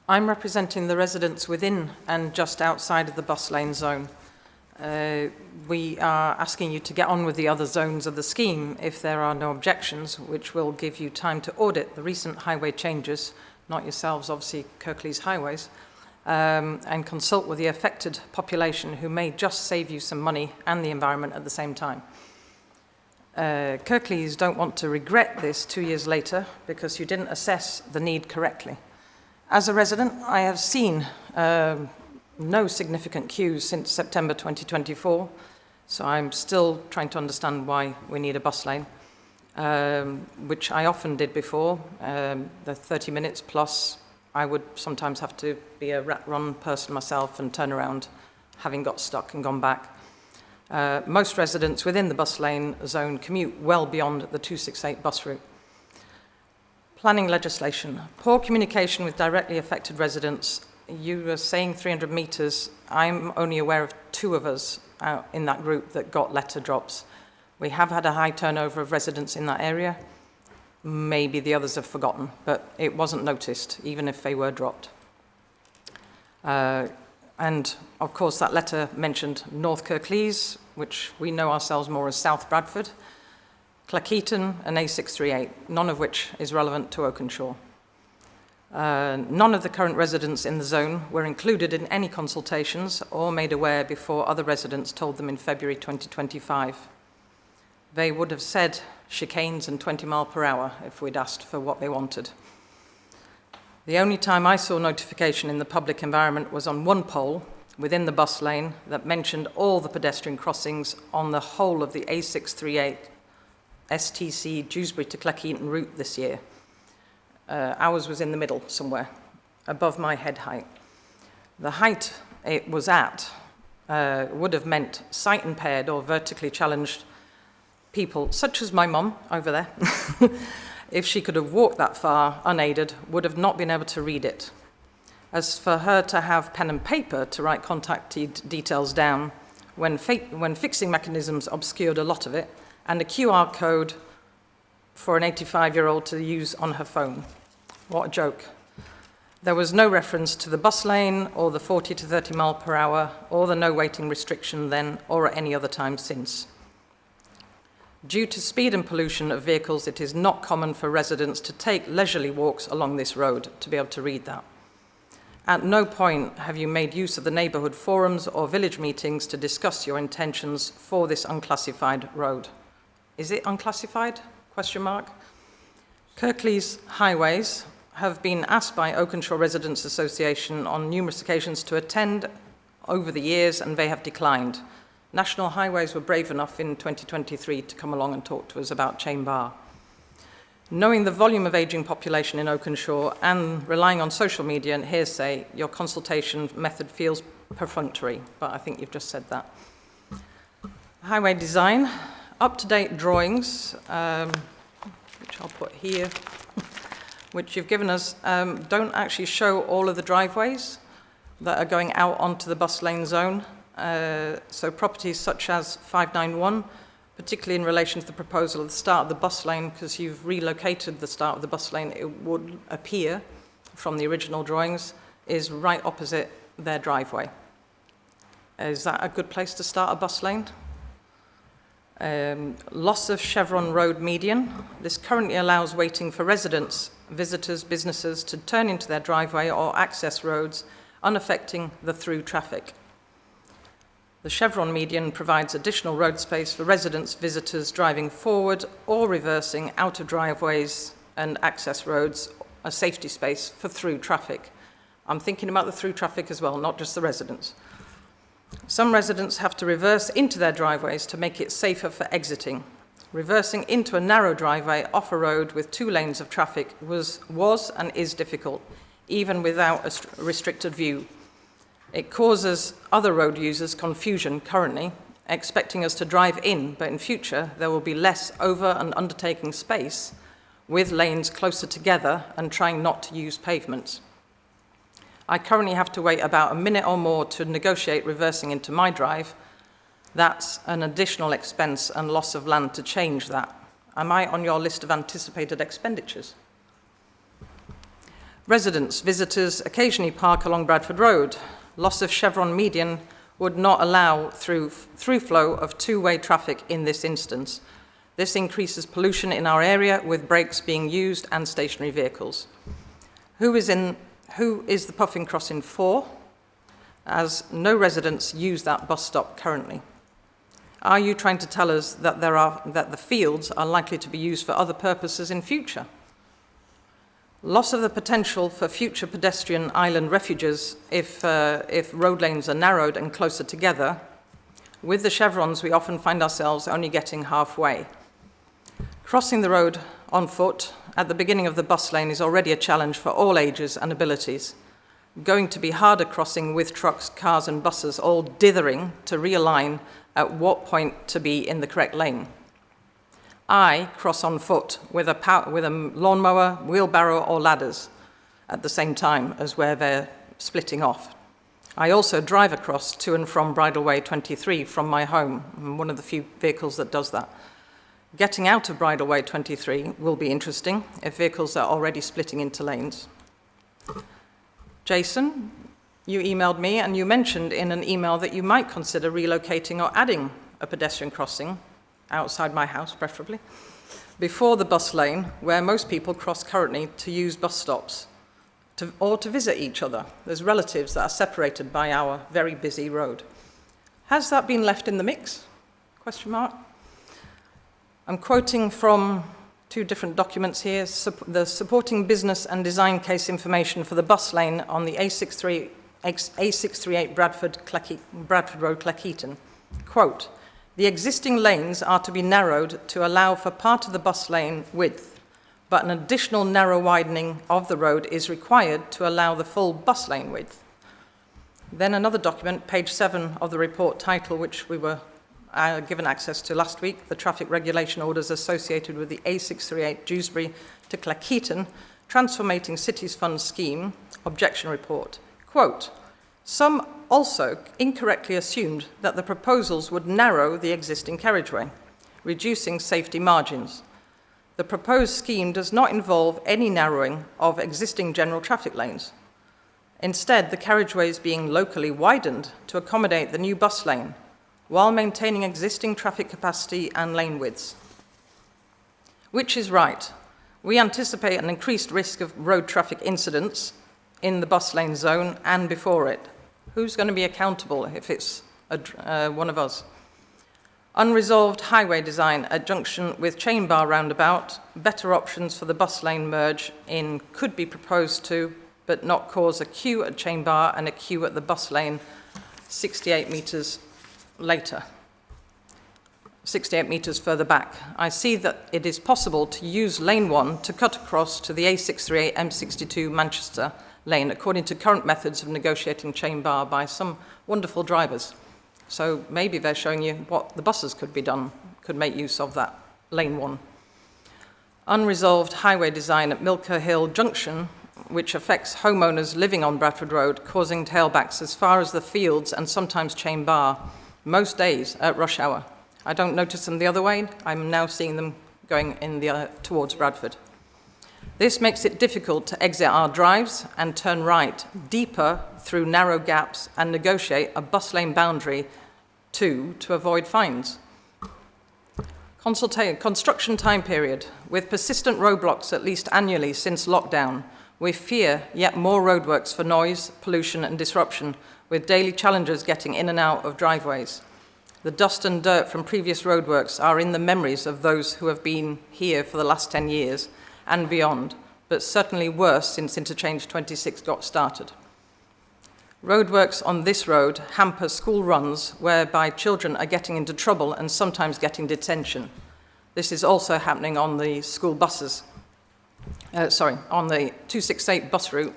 I'm representing the residents within and just outside of the bus lane zone. We are asking you to get on with the other zones of the scheme if there are no objections, which will give you time to audit the recent highway changes, not yourselves, obviously, Kirklees Highways, and consult with the affected population who may just save you some money and the environment at the same time. Kirklees don't want to regret this 2 years later because you didn't assess the need correctly. As a resident, I have seen no significant queues since September 2024, so I'm still trying to understand why we need a bus lane, which I often did before. The 30 minutes plus, I would sometimes have to be a rat-run person myself and turn around, having got stuck and gone back. Most residents within the bus lane zone commute well beyond the 268 bus route. Planning legislation, poor communication with directly affected residents. You were saying 300 metres. I'm only aware of 2 of us out in that group that got letter drops. We have had a high turnover of residents in that area. Maybe the others have forgotten, but it wasn't noticed, even if they were dropped. And of course, that letter mentioned North Kirklees, which we know ourselves more as South Bradford, Cleckheaton and A638, none of which is relevant to Oakenshaw. None of the current residents in the zone were included in any consultations or made aware before other residents told them in February 2025. They would have said chicanes and 20 mile per hour if we'd asked for what they wanted. The only time I saw notification in the public environment was on one poll within the bus lane that mentioned all the pedestrian crossings on the whole of the A638 STC Dewsbury to Cleckheaton route this year. Ours was in the middle somewhere, above my head height. The height it was at would have meant sight impaired or vertically challenged people, such as my mum over there, if she could have walked that far unaided, would have not been able to read it. As for her to have pen and paper to write contact details down, when fixing mechanisms obscured a lot of it, and a QR code for an 85-year-old to use on her phone. What a joke. There was no reference to the bus lane or the 40 to 30 mile per hour or the no waiting restriction then or at any other time since. Due to speed and pollution of vehicles, it is not common for residents to take leisurely walks along this road to be able to read that. At no point have you made use of the neighbourhood forums or village meetings to discuss your intentions for this unclassified road. Is it unclassified? Question mark. Kirklees Highways have been asked by Oakenshaw Residents Association on numerous occasions to attend over the years, and they have declined. National Highways were brave enough in 2023 to come along and talk to us about Chain Bar. Knowing the volume of ageing population in Oakenshaw and relying on social media and hearsay, your consultation method feels perfunctory, but I think you've just said that. Highway design, up-to-date drawings, which I'll put here, which you've given us, don't actually show all of the driveways that are going out onto the bus lane zone. So properties such as 591, particularly in relation to the proposal at the start of the bus lane, because you've relocated the start of the bus lane, it would appear from the original drawings, is right opposite their driveway. Is that a good place to start a bus lane? Loss of Chevron Road median. This currently allows waiting for residents, visitors, businesses to turn into their driveway or access roads, unaffecting the through traffic. The Chevron median provides additional road space for residents, visitors driving forward or reversing out of driveways and access roads, a safety space for through traffic. I'm thinking about the through traffic as well, not just the residents. Some residents have to reverse into their driveways to make it safer for exiting. Reversing into a narrow driveway off a road with 2 lanes of traffic was and is difficult, even without a restricted view. It causes other road users confusion currently, expecting us to drive in, but in future there will be less over and undertaking space with lanes closer together and trying not to use pavements. I currently have to wait about a minute or more to negotiate reversing into my drive. That's an additional expense and loss of land to change that. Am I on your list of anticipated expenditures? Residents, visitors occasionally park along Bradford Road. Loss of Chevron median would not allow through flow of 2-way traffic in this instance. This increases pollution in our area with brakes being used and stationary vehicles. Who is the puffing crossing for, as no residents use that bus stop currently? Are you trying to tell us that the fields are likely to be used for other purposes in future? Loss of the potential for future pedestrian island refuges if road lanes are narrowed and closer together. With the chevrons, we often find ourselves only getting halfway. Crossing the road on foot at the beginning of the bus lane is already a challenge for all ages and abilities. Going to be harder crossing with trucks, cars and buses all dithering to realign at what point to be in the correct lane. I cross on foot with a lawnmower, wheelbarrow or ladders at the same time as where they're splitting off. I also drive across to and from Bridleway 23 from my home. I'm one of the few vehicles that does that. Getting out of Bridleway 23 will be interesting if vehicles are already splitting into lanes. Jason, you emailed me and you mentioned in an email that you might consider relocating or adding a pedestrian crossing outside my house, preferably, before the bus lane, where most people cross currently to use bus stops or to visit each other. There's relatives that are separated by our very busy road. Has that been left in the mix? Question mark. I'm quoting from 2 different documents here, the supporting business and design case information for the bus lane on the A638 Bradford Road, Cleckheaton. Quote, the existing lanes are to be narrowed to allow for part of the bus lane width, but an additional narrow widening of the road is required to allow the full bus lane width. Then another document, page 7 of the report title, which we were given access to last week, the traffic regulation orders associated with the A638 Dewsbury to Cleckheaton Transformating Cities Fund Scheme objection report. Quote, some also incorrectly assumed that the proposals would narrow the existing carriageway, reducing safety margins. The proposed scheme does not involve any narrowing of existing general traffic lanes. Instead, the carriageway is being locally widened to accommodate the new bus lane, while maintaining existing traffic capacity and lane widths. Which is right. We anticipate an increased risk of road traffic incidents in the bus lane zone and before it. Who's going to be accountable if it's one of us? Unresolved highway design at junction with chain bar roundabout, better options for the bus lane merge in could be proposed to, but not cause a queue at chain bar and a queue at the bus lane 68 metres later. 68 metres further back. I see that it is possible to use lane 1 to cut across to the A638 M62 Manchester lane according to current methods of negotiating chain bar by some wonderful drivers. So maybe they're showing you what the buses could make use of that lane 1. Unresolved highway design at Milker Hill Junction, which affects homeowners living on Bradford Road, causing tailbacks as far as the fields and sometimes chain bar, most days at rush hour. I don't notice them the other way. I'm now seeing them going in towards Bradford. This makes it difficult to exit our drives and turn right deeper through narrow gaps and negotiate a bus lane boundary to avoid fines. Construction time period. With persistent roadblocks at least annually since lockdown, we fear yet more roadworks for noise, pollution and disruption, with daily challenges getting in and out of driveways. The dust and dirt from previous roadworks are in the memories of those who have been here for the last 10 years and beyond, but certainly worse since Interchange 26 got started. Roadworks on this road hamper school runs whereby children are getting into trouble and sometimes getting detention. This is also happening on the school buses. On the 268 bus route,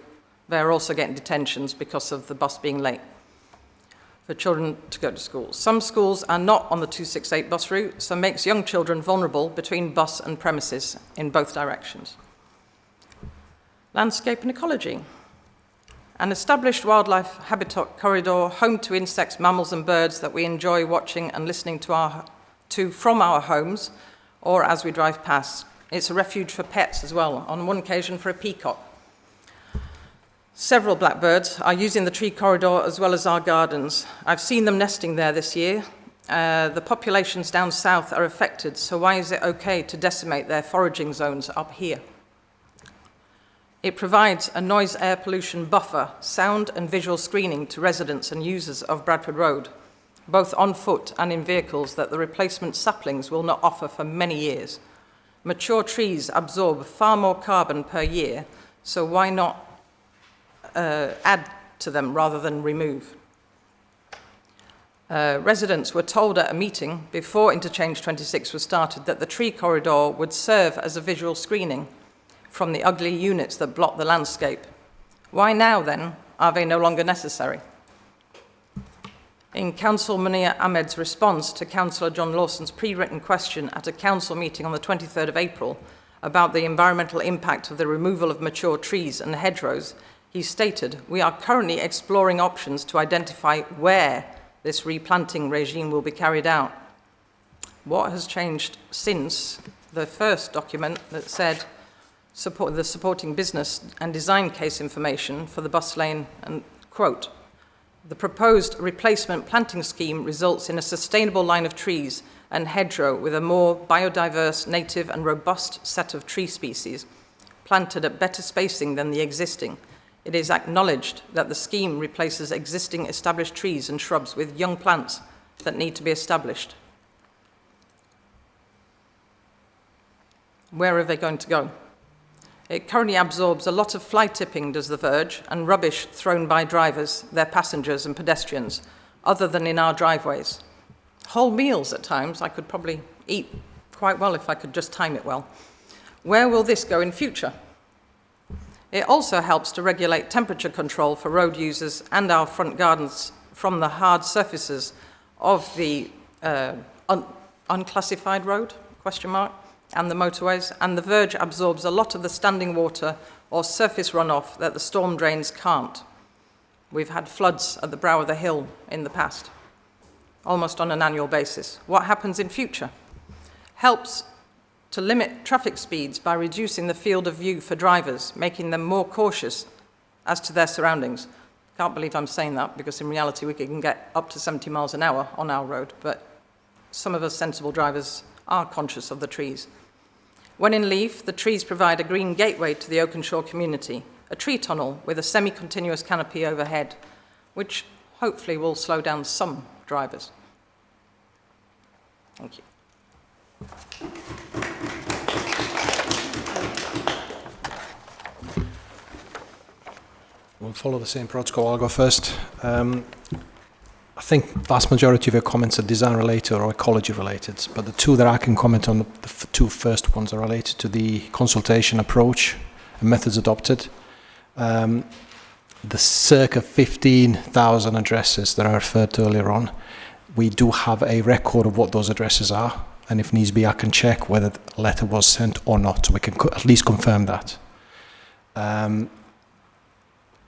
they're also getting detentions because of the bus being late for children to go to school. Some schools are not on the 268 bus route, so makes young children vulnerable between bus and premises in both directions. Landscape and ecology. An established wildlife habitat corridor, home to insects, mammals and birds that we enjoy watching and listening to from our homes or as we drive past. It's a refuge for pets as well, on one occasion for a peacock. Several blackbirds are using the tree corridor as well as our gardens. I've seen them nesting there this year. The populations down south are affected, so why is it okay to decimate their foraging zones up here? It provides a noise air pollution buffer, sound and visual screening to residents and users of Bradford Road, both on foot and in vehicles that the replacement saplings will not offer for many years. Mature trees absorb far more carbon per year, so why not add to them rather than remove? Residents were told at a meeting before Interchange 26 was started that the tree corridor would serve as a visual screening from the ugly units that block the landscape. Why now, then, are they no longer necessary? In Councillor Munir Ahmed's response to Councillor John Lawson's pre-written question at a council meeting on the 23rd of April about the environmental impact of the removal of mature trees and hedgerows, he stated, "We are currently exploring options to identify where this replanting regime will be carried out." What has changed since the first document that said the supporting business and design case information for the bus lane, and quote, "The proposed replacement planting scheme results in a sustainable line of trees and hedgerow with a more biodiverse, native and robust set of tree species, planted at better spacing than the existing. It is acknowledged that the scheme replaces existing established trees and shrubs with young plants that need to be established." Where are they going to go? It currently absorbs a lot of fly tipping, does the verge, and rubbish thrown by drivers, their passengers and pedestrians, other than in our driveways. Whole meals at times I could probably eat quite well if I could just time it well. Where will this go in future? It also helps to regulate temperature control for road users and our front gardens from the hard surfaces of the unclassified road, question mark, and the motorways, and the verge absorbs a lot of the standing water or surface runoff that the storm drains can't. We've had floods at the brow of the hill in the past, almost on an annual basis. What happens in future? Helps to limit traffic speeds by reducing the field of view for drivers, making them more cautious as to their surroundings. Can't believe I'm saying that, because in reality we can get up to 70 miles an hour on our road, but some of us sensible drivers are conscious of the trees. When in leaf, the trees provide a green gateway to the Oakenshaw community, a tree tunnel with a semi-continuous canopy overhead, which hopefully will slow down some drivers. Thank you. We'll follow the same protocol. I'll go first. I think vast majority of your comments are design related or ecology related, but the two that I can comment on, the two first ones are related to the consultation approach and methods adopted. The circa 15,000 addresses that I referred to earlier on, we do have a record of what those addresses are, and if needs be, I can check whether the letter was sent or not, so we can at least confirm that.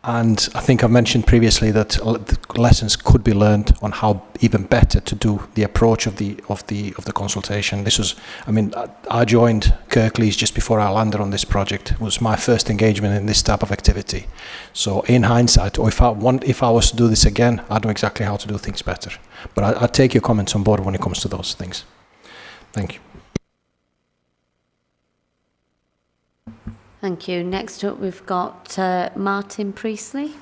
And I think I've mentioned previously that lessons could be learned on how even better to do the approach of the consultation. This was, I mean, I joined Kirklees just before I landed on this project. It was my first engagement in this type of activity. So in hindsight, or if I was to do this again, I'd know exactly how to do things better. But I take your comments on board when it comes to those things. Thank you. Thank you. Next up, we've got Martin Priestley.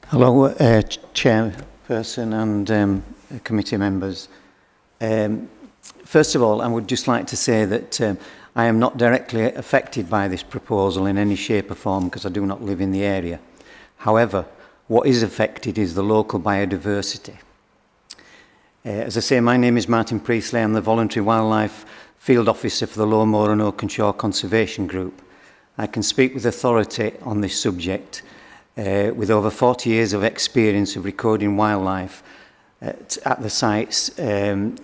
Hello, Chairperson and committee members. First of all, I would just like to say that I am not directly affected by this proposal in any shape or form because I do not live in the area. However, what is affected is the local biodiversity. As I say, my name is Martin Priestley. I'm the Voluntary Wildlife Field Officer for the Lowmore and Oakenshaw Conservation Group. I can speak with authority on this subject with over 40 years of experience of recording wildlife at the sites of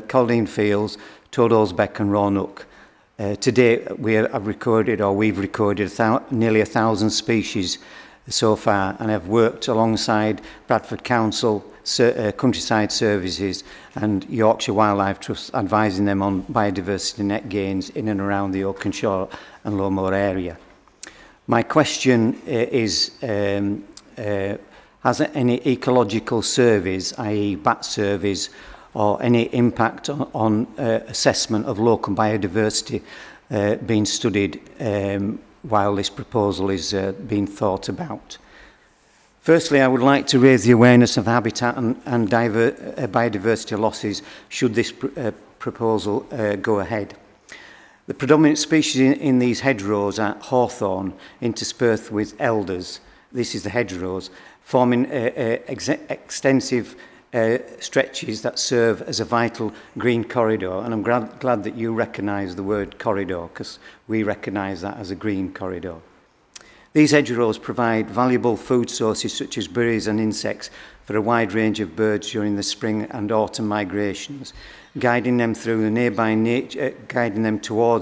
Caldine Fields, Toadall's Beck and Roanoke. To date, we've recorded nearly 1,000 species so far, and I've worked alongside Bradford Council, Countryside Services and Yorkshire Wildlife Trust, advising them on biodiversity net gains in and around the Oakenshaw and Lowmore area. My question is, has any ecological surveys, i.e. bat surveys, or any impact on assessment of local biodiversity being studied while this proposal is being thought about? Firstly, I would like to raise the awareness of habitat and biodiversity losses should this proposal go ahead. The predominant species in these hedgerows are hawthorn interspersed with elders. This is the hedgerows, forming extensive stretches that serve as a vital green corridor. And I'm glad that you recognise the word corridor, because we recognise that as a green corridor. These hedgerows provide valuable food sources such as berries and insects for a wide range of birds during the spring and autumn migrations, guiding them towards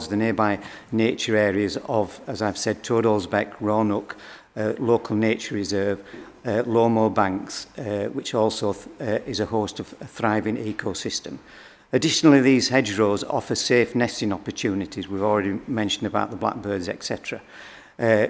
the nearby nature areas of, as I've said, Toadall's Beck, Roanoke, local nature reserve, Lowmore Banks, which also is a host of a thriving ecosystem. Additionally, these hedgerows offer safe nesting opportunities. We've already mentioned about the blackbirds, etc.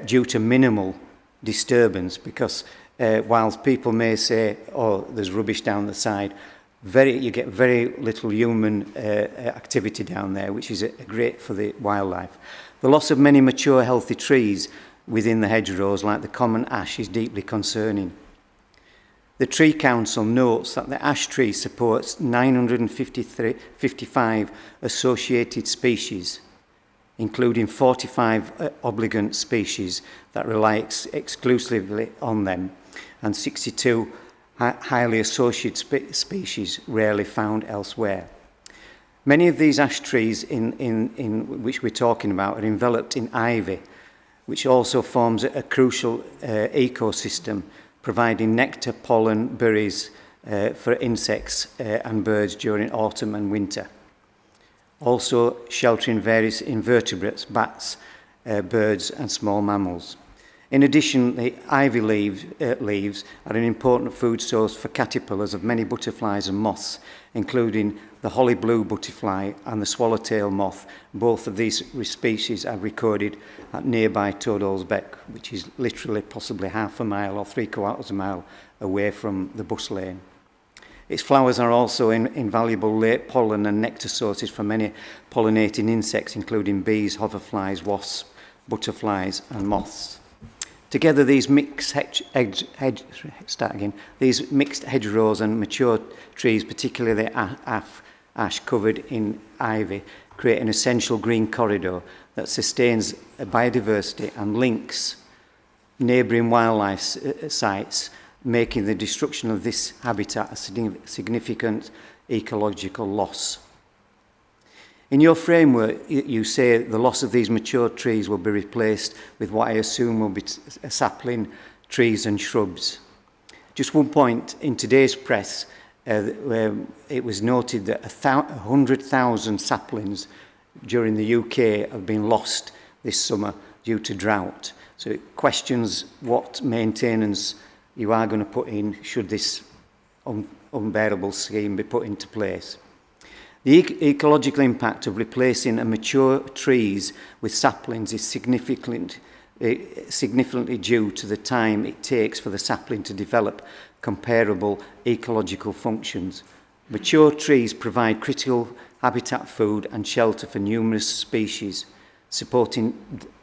Due to minimal disturbance, because whilst people may say, oh, there's rubbish down the side, you get very little human activity down there, which is great for the wildlife. The loss of many mature, healthy trees within the hedgerows, like the common ash, is deeply concerning. The Tree Council notes that the ash tree supports 955 associated species, including 45 obligate species that rely exclusively on them, and 62 highly associated species rarely found elsewhere. Many of these ash trees in which we're talking about are enveloped in ivy, which also forms a crucial ecosystem, providing nectar, pollen, berries for insects and birds during autumn and winter. Also sheltering various invertebrates, bats, birds and small mammals. In addition, the ivy leaves are an important food source for caterpillars of many butterflies and moths, including the holly blue butterfly and the swallowtail moth. Both of these species are recorded at nearby Toadall's Beck, which is literally possibly half a mile or 3/4 mile away from the bus lane. Its flowers are also invaluable late pollen and nectar sources for many pollinating insects, including bees, hoverflies, wasps, butterflies and moths. Together, these mixed hedgerows and mature trees, particularly the ash covered in ivy, create an essential green corridor that sustains biodiversity and links neighbouring wildlife sites, making the destruction of this habitat a significant ecological loss. In your framework, you say the loss of these mature trees will be replaced with what I assume will be sapling trees and shrubs. Just one point, in today's press, it was noted that 100,000 saplings during the UK have been lost this summer due to drought. So it questions what maintenance you are going to put in should this unbearable scheme be put into place. The ecological impact of replacing mature trees with saplings is significantly due to the time it takes for the sapling to develop comparable ecological functions. Mature trees provide critical habitat, food and shelter for numerous species, supporting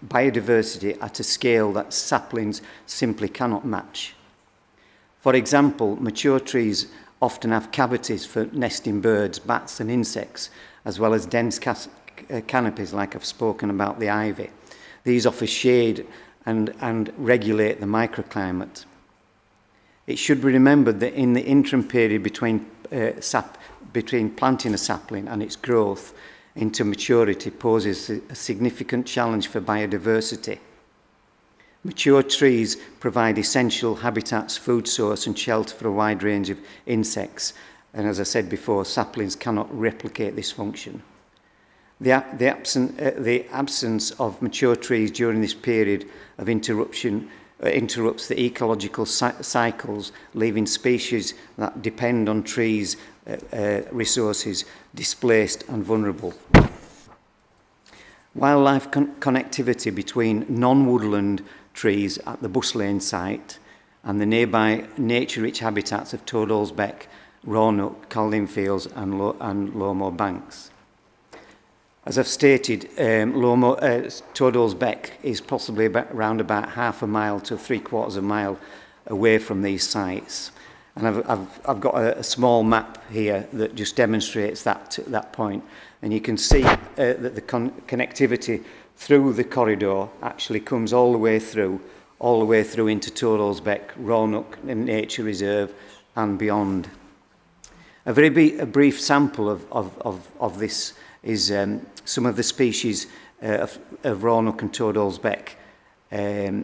biodiversity at a scale that saplings simply cannot match. For example, mature trees often have cavities for nesting birds, bats and insects, as well as dense canopies like I've spoken about the ivy. These offer shade and regulate the microclimate. It should be remembered that in the interim period between planting a sapling and its growth into maturity poses a significant challenge for biodiversity. Mature trees provide essential habitats, food source and shelter for a wide range of insects. And as I said before, saplings cannot replicate this function. The absence of mature trees during this period of interruption interrupts the ecological cycles, leaving species that depend on trees' resources displaced and vulnerable. Wildlife connectivity between non-woodland trees at the bus lane site and the nearby nature-rich habitats of Toadall's Beck, Roanoke, Calding Fields and Lowmore Banks. As I've stated, Toadall's Beck is possibly around about half a mile to 3/4 mile away from these sites. And I've got a small map here that just demonstrates that point. And you can see that the connectivity through the corridor actually comes all the way through into Toadall's Beck, Roanoke Nature Reserve and beyond. A brief sample of this is some of the species of Roanoke and Toadall's Beck. To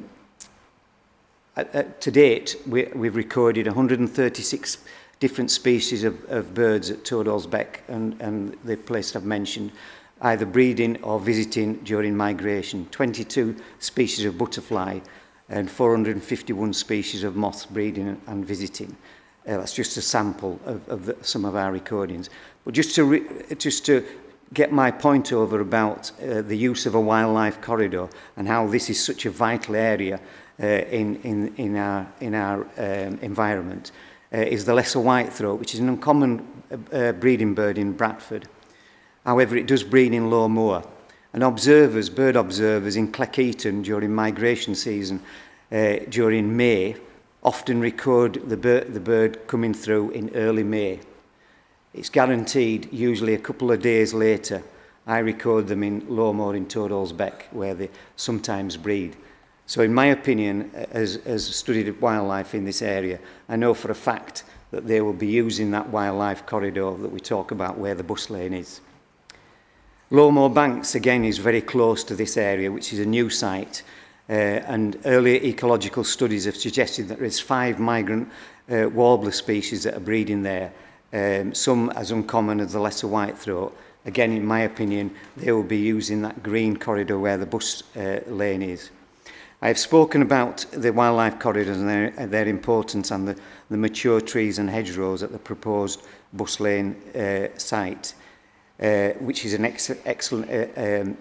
date, we've recorded 136 different species of birds at Toadall's Beck and the place I've mentioned, either breeding or visiting during migration, 22 species of butterfly and 451 species of moths breeding and visiting. That's just a sample of some of our recordings. But just to get my point over about the use of a wildlife corridor and how this is such a vital area in our environment, is the lesser whitethroat, which is an uncommon breeding bird in Bradford. However, it does breed in low moor. And bird observers in Cleckheaton during migration season during May often record the bird coming through in early May. It's guaranteed usually a couple of days later I record them in Lowmore in Toadall's Beck, where they sometimes breed. So in my opinion, as studied wildlife in this area, I know for a fact that they will be using that wildlife corridor that we talk about where the bus lane is. Lowmore Banks, again, is very close to this area, which is a new site. And earlier ecological studies have suggested that there's 5 migrant warbler species that are breeding there. Some as uncommon as the lesser whitethroat. Again, in my opinion, they will be using that green corridor where the bus lane is. I have spoken about the wildlife corridors and their importance and the mature trees and hedgerows at the proposed bus lane site, which is an excellent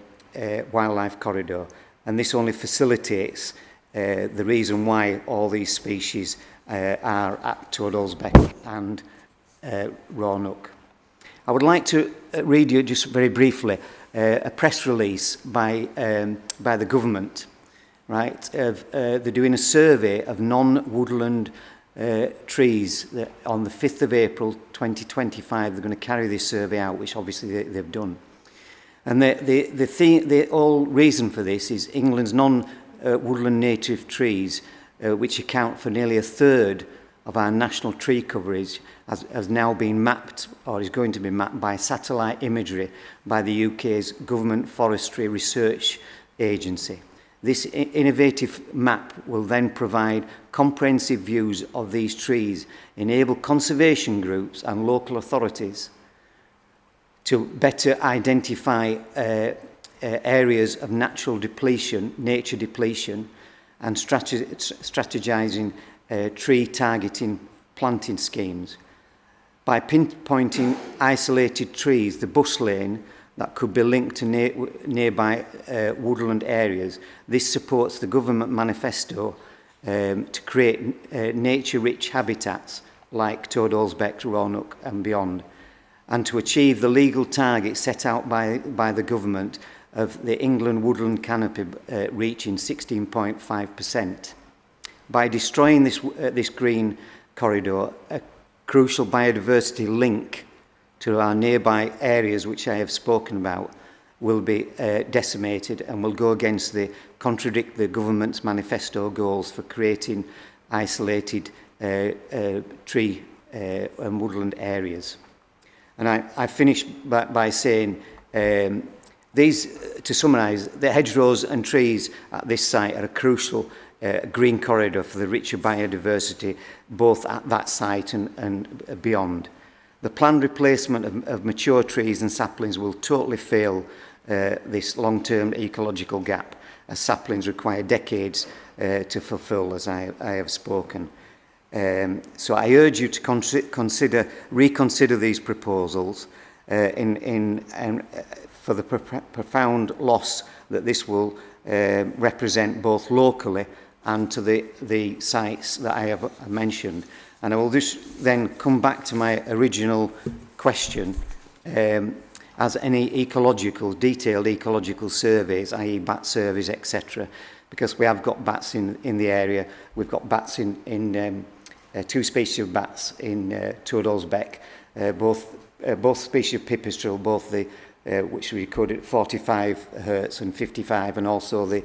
wildlife corridor. And this only facilitates the reason why all these species are at Toadall's Beck and Roanoke. I would like to read you just very briefly a press release by the government. Right, they're doing a survey of non-woodland trees that on the 5th of April 2025. They're going to carry this survey out, which obviously they've done. And the whole reason for this is England's non-woodland native trees, which account for nearly a third of our national tree coverage, has now been mapped, or is going to be mapped by satellite imagery by the UK's Government Forestry Research Agency. This innovative map will then provide comprehensive views of these trees, enable conservation groups and local authorities to better identify areas of natural depletion, nature depletion, and strategizing tree targeting planting schemes. By pinpointing isolated trees, the bus lane that could be linked to nearby woodland areas, this supports the government manifesto to create nature-rich habitats like Toadolsbeck, Roanoke and beyond, and to achieve the legal target set out by the government of the England woodland canopy reaching 16.5%. By destroying this green corridor, a crucial biodiversity link to our nearby areas, which I have spoken about, will be decimated and will go against contradict the government's manifesto goals for creating isolated tree and woodland areas. And I finish by saying, to summarise, the hedgerows and trees at this site are a crucial green corridor for the richer biodiversity, both at that site and beyond. The planned replacement of mature trees and saplings will totally fail this long-term ecological gap, as saplings require decades to fulfil, as I have spoken. So I urge you to reconsider these proposals for the profound loss that this will represent both locally and to the sites that I have mentioned. And I will just then come back to my original question, as any detailed ecological surveys, i.e. bat surveys, etc., because we have got bats in the area. We've got bats in two species of bats in Toadolsbeck, both species of pipistrelle, both the which we recorded at 45 hertz and 55, and also the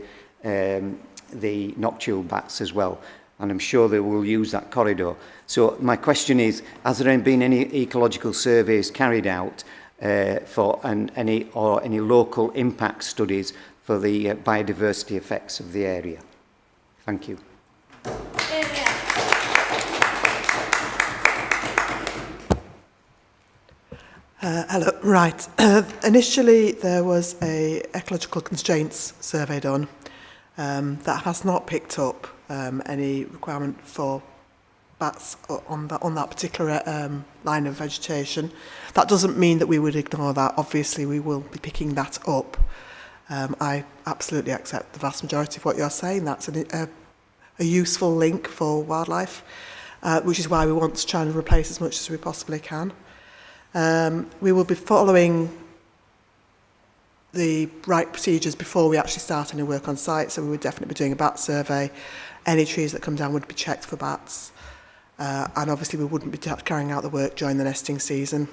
nocturnal bats as well. And I'm sure they will use that corridor. So my question is, has there been any ecological surveys carried out for any local impact studies for the biodiversity effects of the area? Thank you. Hello. Right. Initially, there was a ecological constraints survey done that has not picked up any requirement for bats on that particular line of vegetation. That doesn't mean that we would ignore that. Obviously, we will be picking that up. I absolutely accept the vast majority of what you're saying. That's a useful link for wildlife, which is why we want to try and replace as much as we possibly can. We will be following the right procedures before we actually start any work on site, so we would definitely be doing a bat survey. Any trees that come down would be checked for bats, and obviously we wouldn't be carrying out the work during the nesting season.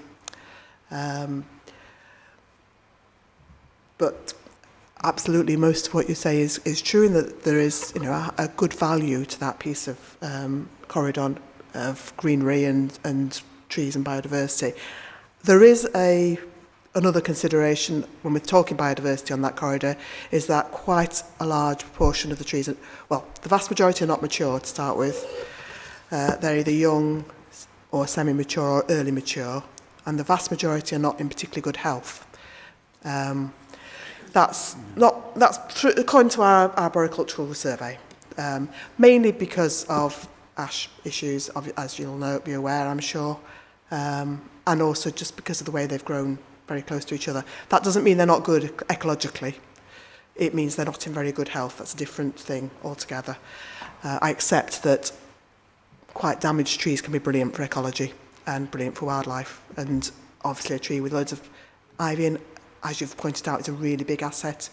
But absolutely, most of what you say is true, and that there is, a good value to that piece of corridor of greenery and trees and biodiversity. There is another consideration when we're talking biodiversity on that corridor, is that quite a large proportion of the trees, well, the vast majority are not mature to start with. They're either young or semi-mature or early mature, and the vast majority are not in particularly good health. That's according to our arboricultural survey, mainly because of ash issues, as you'll be aware, I'm sure, and also just because of the way they've grown very close to each other. That doesn't mean they're not good ecologically. It means they're not in very good health. That's a different thing altogether. I accept that quite damaged trees can be brilliant for ecology and brilliant for wildlife. And obviously a tree with loads of ivy, and as you've pointed out, is a really big asset.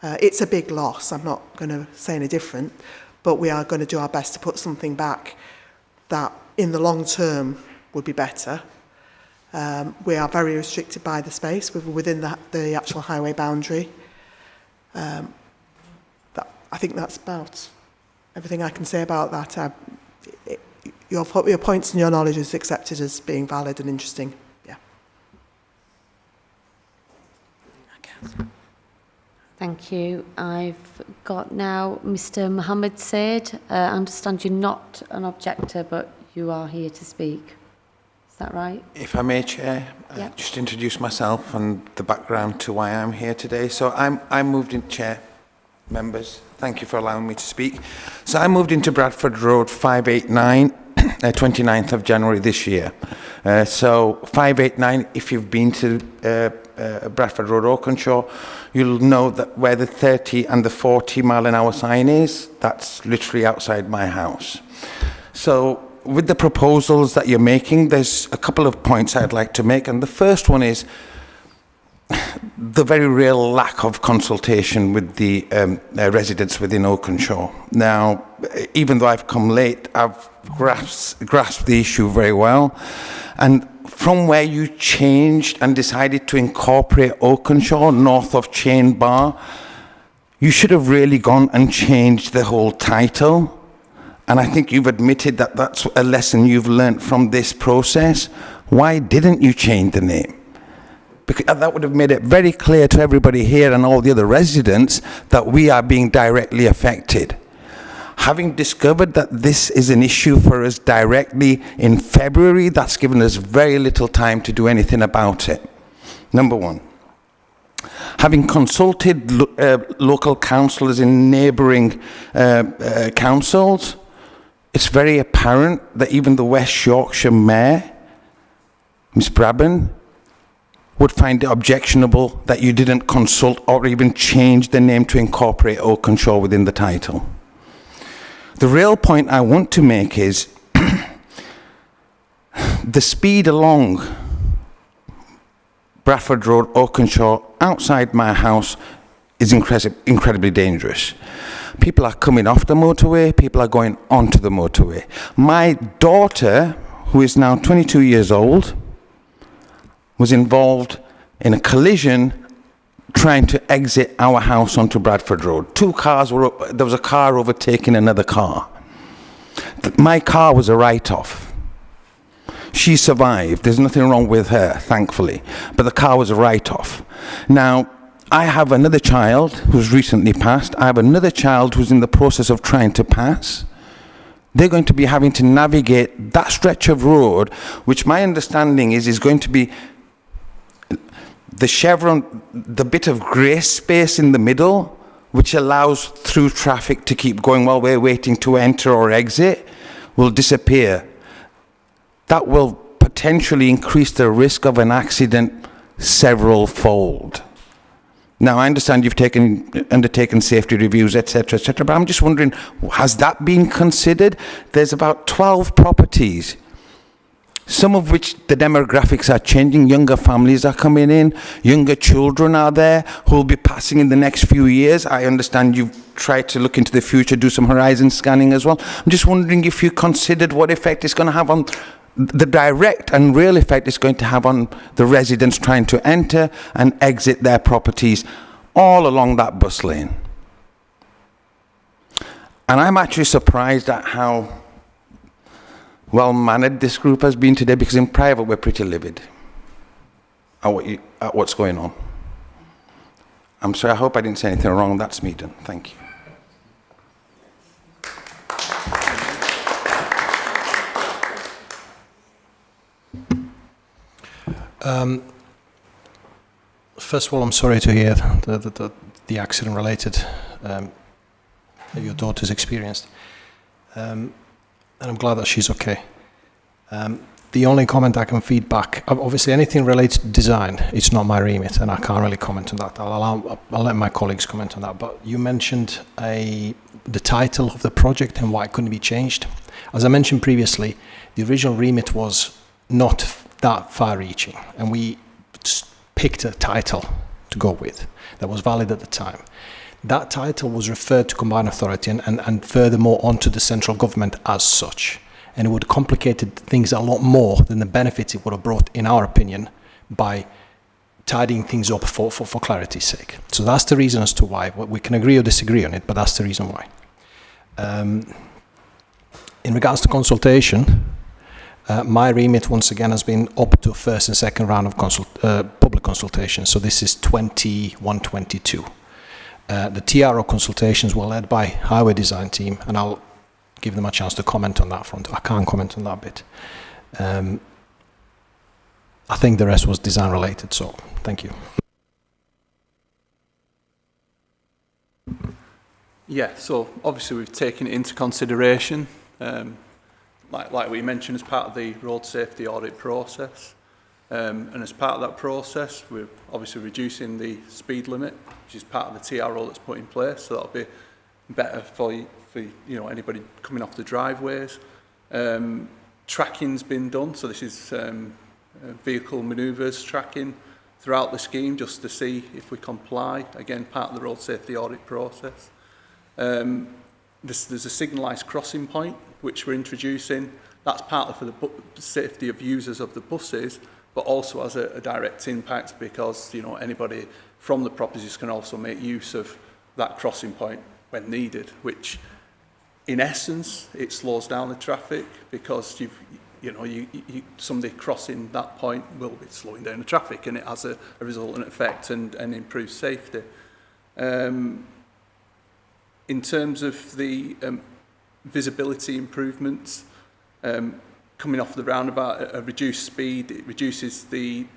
It's a big loss. I'm not going to say any different, but we are going to do our best to put something back that in the long term would be better. We are very restricted by the space within the actual highway boundary. I think that's about everything I can say about that. Your points and your knowledge is accepted as being valid and interesting. Yeah. Okay. Thank you. I've got now Mr. Mohammed Said. I understand you're not an objector, but you are here to speak. Is that right? If I may, Chair, Yep. just introduce myself and the background to why I'm here today. So I moved in, Chair, members, thank you for allowing me to speak. So I moved into Bradford Road 589, 29th of January this year. So 589, if you've been to Bradford Road, Oakenshaw, you'll know that where the 30 and the 40 mile an hour sign is, that's literally outside my house. So with the proposals that you're making, there's a couple of points I'd like to make. And the first one is the very real lack of consultation with the residents within Oakenshaw. Now, even though I've come late, I've grasped the issue very well. And from where you changed and decided to incorporate Oakenshaw north of Chain Bar, you should have really gone and changed the whole title. And I think you've admitted that that's a lesson you've learnt from this process. Why didn't you change the name? Because that would have made it very clear to everybody here and all the other residents that we are being directly affected. Having discovered that this is an issue for us directly in February, that's given us very little time to do anything about it. Number one. Having consulted local councillors in neighbouring councils, it's very apparent that even the West Yorkshire Mayor, Ms Brabham, would find it objectionable that you didn't consult or even change the name to incorporate Oakenshaw within the title. The real point I want to make is the speed along Bradford Road, Oakenshaw, outside my house is incredibly dangerous. People are coming off the motorway, people are going onto the motorway. My daughter, who is now 22 years old, was involved in a collision trying to exit our house onto Bradford Road. There was a car overtaking another car. My car was a write-off. She survived. There's nothing wrong with her, thankfully. But the car was a write-off. Now, I have another child who's recently passed. I have another child who's in the process of trying to pass. They're going to be having to navigate that stretch of road, which my understanding is going to be the chevron, the bit of grey space in the middle, which allows through traffic to keep going while we're waiting to enter or exit, will disappear. That will potentially increase the risk of an accident several-fold. Now, I understand you've undertaken safety reviews, etc., but I'm just wondering, has that been considered? There's about 12 properties, some of which the demographics are changing. Younger families are coming in, younger children are there who will be passing in the next few years. I understand you've tried to look into the future, do some horizon scanning as well. I'm just wondering if you considered what effect it's going to have on the direct and real effect it's going to have on the residents trying to enter and exit their properties all along that bus lane. And I'm actually surprised at how well-mannered this group has been today, because in private we're pretty livid at what's going on. I'm sorry, I hope I didn't say anything wrong. That's me done. Thank you. First of all, I'm sorry to hear the accident-related that your daughter's experienced. And I'm glad that she's okay. The only comment I can feed back, obviously anything related to design, it's not my remit, and I can't really comment on that. I'll let my colleagues comment on that. But you mentioned the title of the project and why it couldn't be changed. As I mentioned previously, the original remit was not that far-reaching, and we picked a title to go with that was valid at the time. That title was referred to Combined Authority and furthermore onto the central government as such. and it would have complicated things a lot more than the benefits it would have brought, in our opinion, by tidying things up for clarity's sake. So that's the reason as to why. We can agree or disagree on it, but that's the reason why. In regards to consultation, my remit once again has been up to first and second round of public consultation. So this is 21-22. The TRO consultations were led by Highway Design Team, and I'll give them a chance to comment on that front. I can't comment on that bit. I think the rest was design related, so thank you. Yeah, so obviously we've taken it into consideration, like we mentioned, as part of the road safety audit process. And as part of that process, we're obviously reducing the speed limit, which is part of the TRO that's put in place, so that'll be better for anybody coming off the driveways. Tracking's been done, so this is vehicle manoeuvres tracking throughout the scheme, just to see if we comply. Again, part of the road safety audit process. There's a signalised crossing point, which we're introducing. That's partly for the safety of users of the buses, but also has a direct impact because anybody from the properties can also make use of that crossing point when needed, which in essence it slows down the traffic because somebody crossing that point will be slowing down the traffic, and it has a resultant effect and improves safety. In terms of the visibility improvements, coming off the roundabout, a reduced speed, it reduces the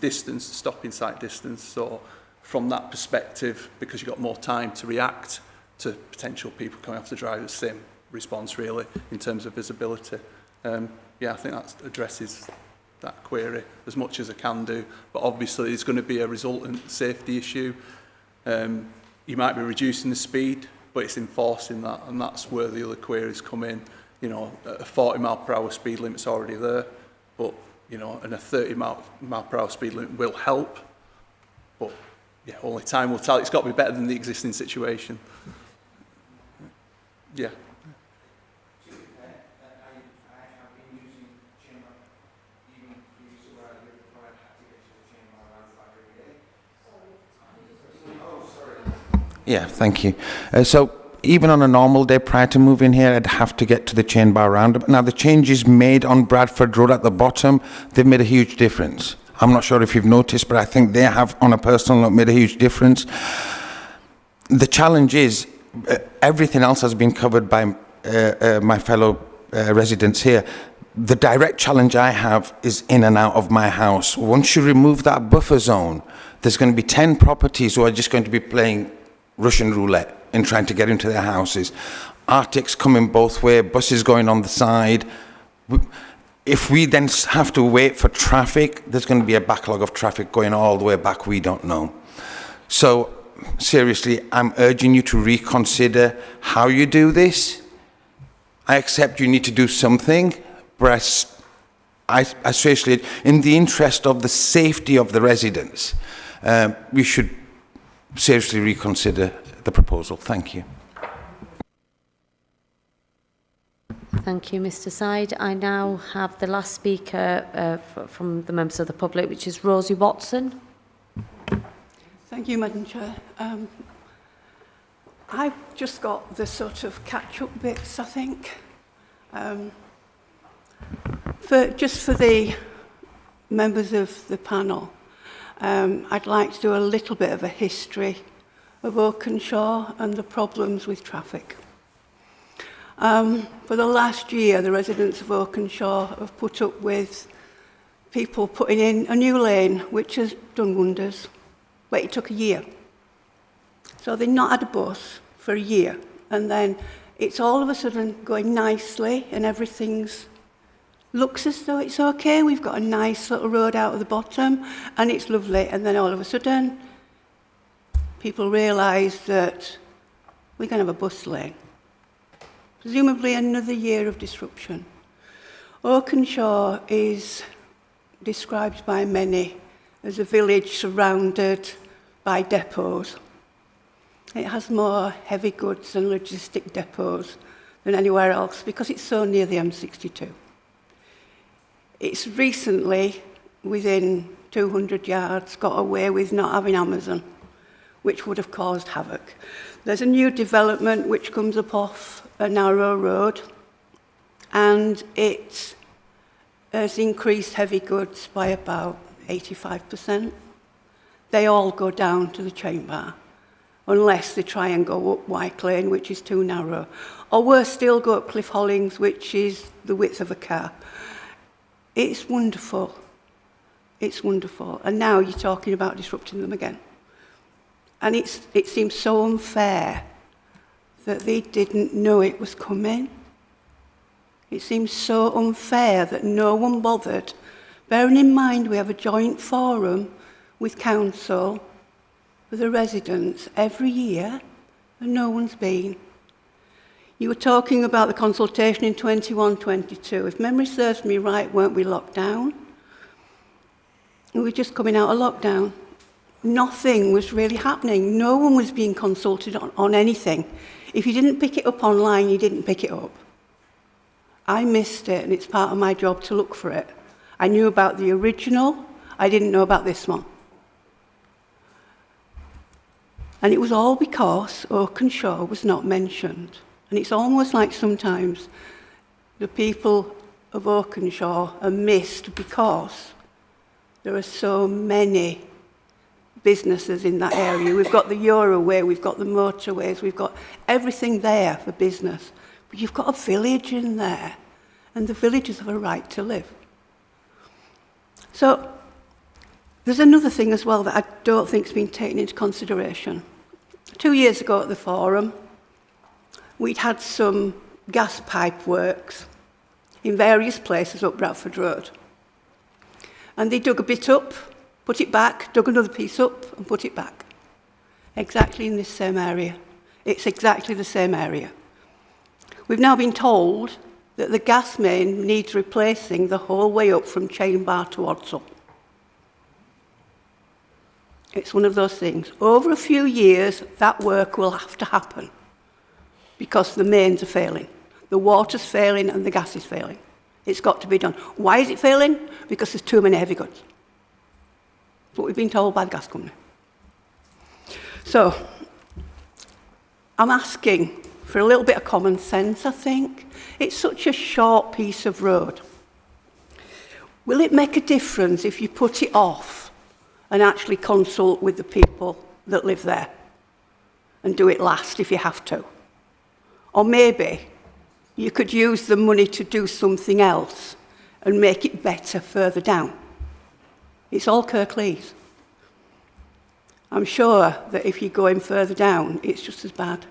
distance, the stopping sight distance. So from that perspective, because you've got more time to react to potential people coming off the drive, the same response really in terms of visibility. Yeah, I think that addresses that query as much as I can do. But obviously there's going to be a resultant safety issue. You might be reducing the speed, but it's enforcing that, and that's where the other queries come in. A 40 mile per hour speed limit's already there, but and a 30 mile per hour speed limit will help, but yeah, only time will tell. It's got to be better than the existing situation. Yeah. Yeah, thank you. So even on a normal day prior to moving here, I'd have to get to the chain bar roundabout. Now, the changes made on Bradford Road at the bottom, they've made a huge difference. I'm not sure if you've noticed, but I think they have, on a personal note, made a huge difference. The challenge is, everything else has been covered by my fellow residents here. The direct challenge I have is in and out of my house. Once you remove that buffer zone, there's going to be 10 properties who are just going to be playing Russian roulette in trying to get into their houses. Arctics coming both ways, buses going on the side. If we then have to wait for traffic, there's going to be a backlog of traffic going all the way back, we don't know. So seriously, I'm urging you to reconsider how you do this. I accept you need to do something, but I seriously, in the interest of the safety of the residents, we should seriously reconsider the proposal. Thank you. Thank you, Mr. Syed. I now have the last speaker from the members of the public, which is Rosie Watson. Thank you, Madam Chair. I've just got the sort of catch-up bits, I think. Just for the members of the panel, I'd like to do a little bit of a history of Oakenshaw and the problems with traffic. For the last year, the residents of Oakenshaw have put up with people putting in a new lane, which has done wonders, but it took a year. So they've not had a bus for a year, and then it's all of a sudden going nicely and everything's looks as though it's okay. We've got a nice little road out of the bottom and it's lovely, and then all of a sudden people realise that we're going to have a bus lane. Presumably another year of disruption. Oakenshaw is described by many as a village surrounded by depots. It has more heavy goods and logistic depots than anywhere else because it's so near the M62. It's recently, within 200 yards, got away with not having Amazon, which would have caused havoc. There's a new development which comes up off a narrow road, and it has increased heavy goods by about 85%. They all go down to the chain bar, unless they try and go up White Lane, which is too narrow. Or worse still, go up Cliff Hollings, which is the width of a car. It's wonderful. It's wonderful. And now you're talking about disrupting them again. And it seems so unfair that they didn't know it was coming. It seems so unfair that no one bothered. Bearing in mind we have a joint forum with council, with the residents every year, and no one's been. You were talking about the consultation in 21-22. If memory serves me right, weren't we locked down? We were just coming out of lockdown. Nothing was really happening. No one was being consulted on anything. If you didn't pick it up online, you didn't pick it up. I missed it, and it's part of my job to look for it. I knew about the original. I didn't know about this one. And it was all because Oakenshaw was not mentioned. And it's almost like sometimes the people of Oakenshaw are missed because there are so many businesses in that area. We've got the Euroway, we've got the motorways, we've got everything there for business. But you've got a village in there, and the villagers have a right to live. So there's another thing as well that I don't think has been taken into consideration. 2 years ago at the forum, we'd had some gas pipe works in various places up Bradford Road. And they dug a bit up, put it back, dug another piece up and put it back. Exactly in this same area. It's exactly the same area. We've now been told that the gas main needs replacing the whole way up from Chain Bar to Odsall. It's one of those things. Over a few years, that work will have to happen because the mains are failing. The water's failing and the gas is failing. It's got to be done. Why is it failing? Because there's too many heavy goods. That's what we've been told by the gas company. So, I'm asking for a little bit of common sense, I think. It's such a short piece of road. Will it make a difference if you put it off and actually consult with the people that live there and do it last if you have to? Or maybe you could use the money to do something else and make it better further down. It's all Kirklees. I'm sure that if you go in further down, it's just as bad.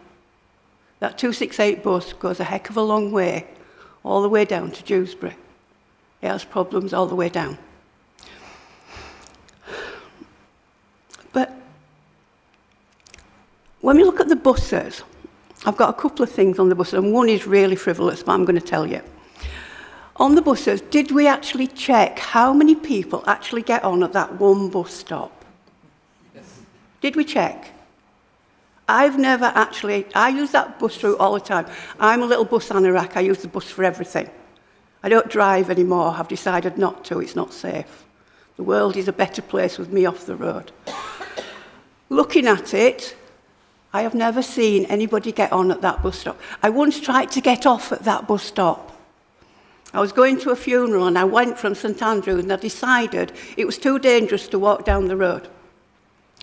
That 268 bus goes a heck of a long way, all the way down to Dewsbury. It has problems all the way down. But when we look at the buses, I've got a couple of things on the buses, and one is really frivolous, but I'm going to tell you. On the buses, did we actually check how many people actually get on at that one bus stop? Yes. Did we check? I've never actually, I use that bus route all the time. I'm a little bus anorak, I use the bus for everything. I don't drive anymore, I've decided not to, it's not safe. The world is a better place with me off the road. Looking at it, I have never seen anybody get on at that bus stop. I once tried to get off at that bus stop. I was going to a funeral and I went from St Andrews and I decided it was too dangerous to walk down the road.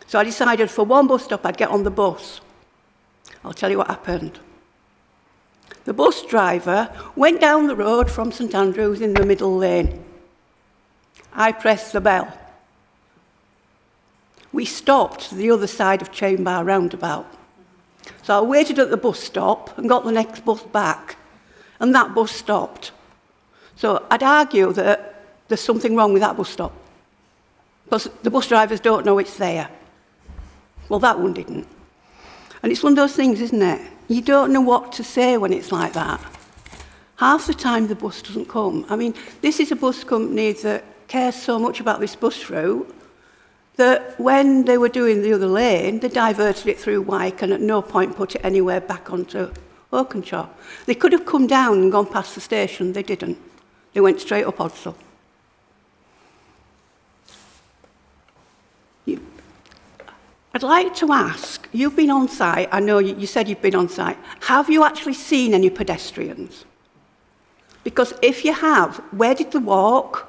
So I decided for one bus stop I'd get on the bus. I'll tell you what happened. The bus driver went down the road from St Andrews in the middle lane. I pressed the bell. We stopped the other side of Chain Bar roundabout. So I waited at the bus stop and got the next bus back, and that bus stopped. So I'd argue that there's something wrong with that bus stop, because the bus drivers don't know it's there. Well, that one didn't. And it's one of those things, isn't it? You don't know what to say when it's like that. Half the time the bus doesn't come. I mean, this is a bus company that cares so much about this bus route that when they were doing the other lane, they diverted it through Wyke and at no point put it anywhere back onto Oakenshaw. They could have come down and gone past the station. They didn't. They went straight up Odsall. I'd like to ask, you've been on site, I know you said you've been on site, have you actually seen any pedestrians? Because if you have, where did they walk?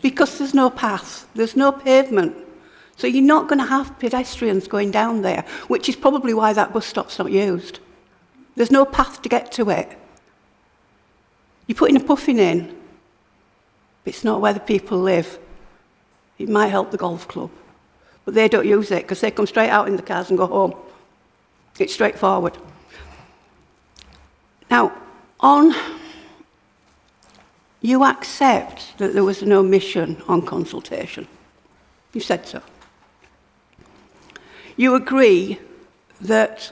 Because there's no path, there's no pavement. So you're not going to have pedestrians going down there, which is probably why that bus stop's not used. There's no path to get to it. You're putting a puffin in, but it's not where the people live. It might help the golf club. But they don't use it because they come straight out in the cars and go home. It's straightforward. Now, you accept that there was an omission on consultation. You said so. You agree that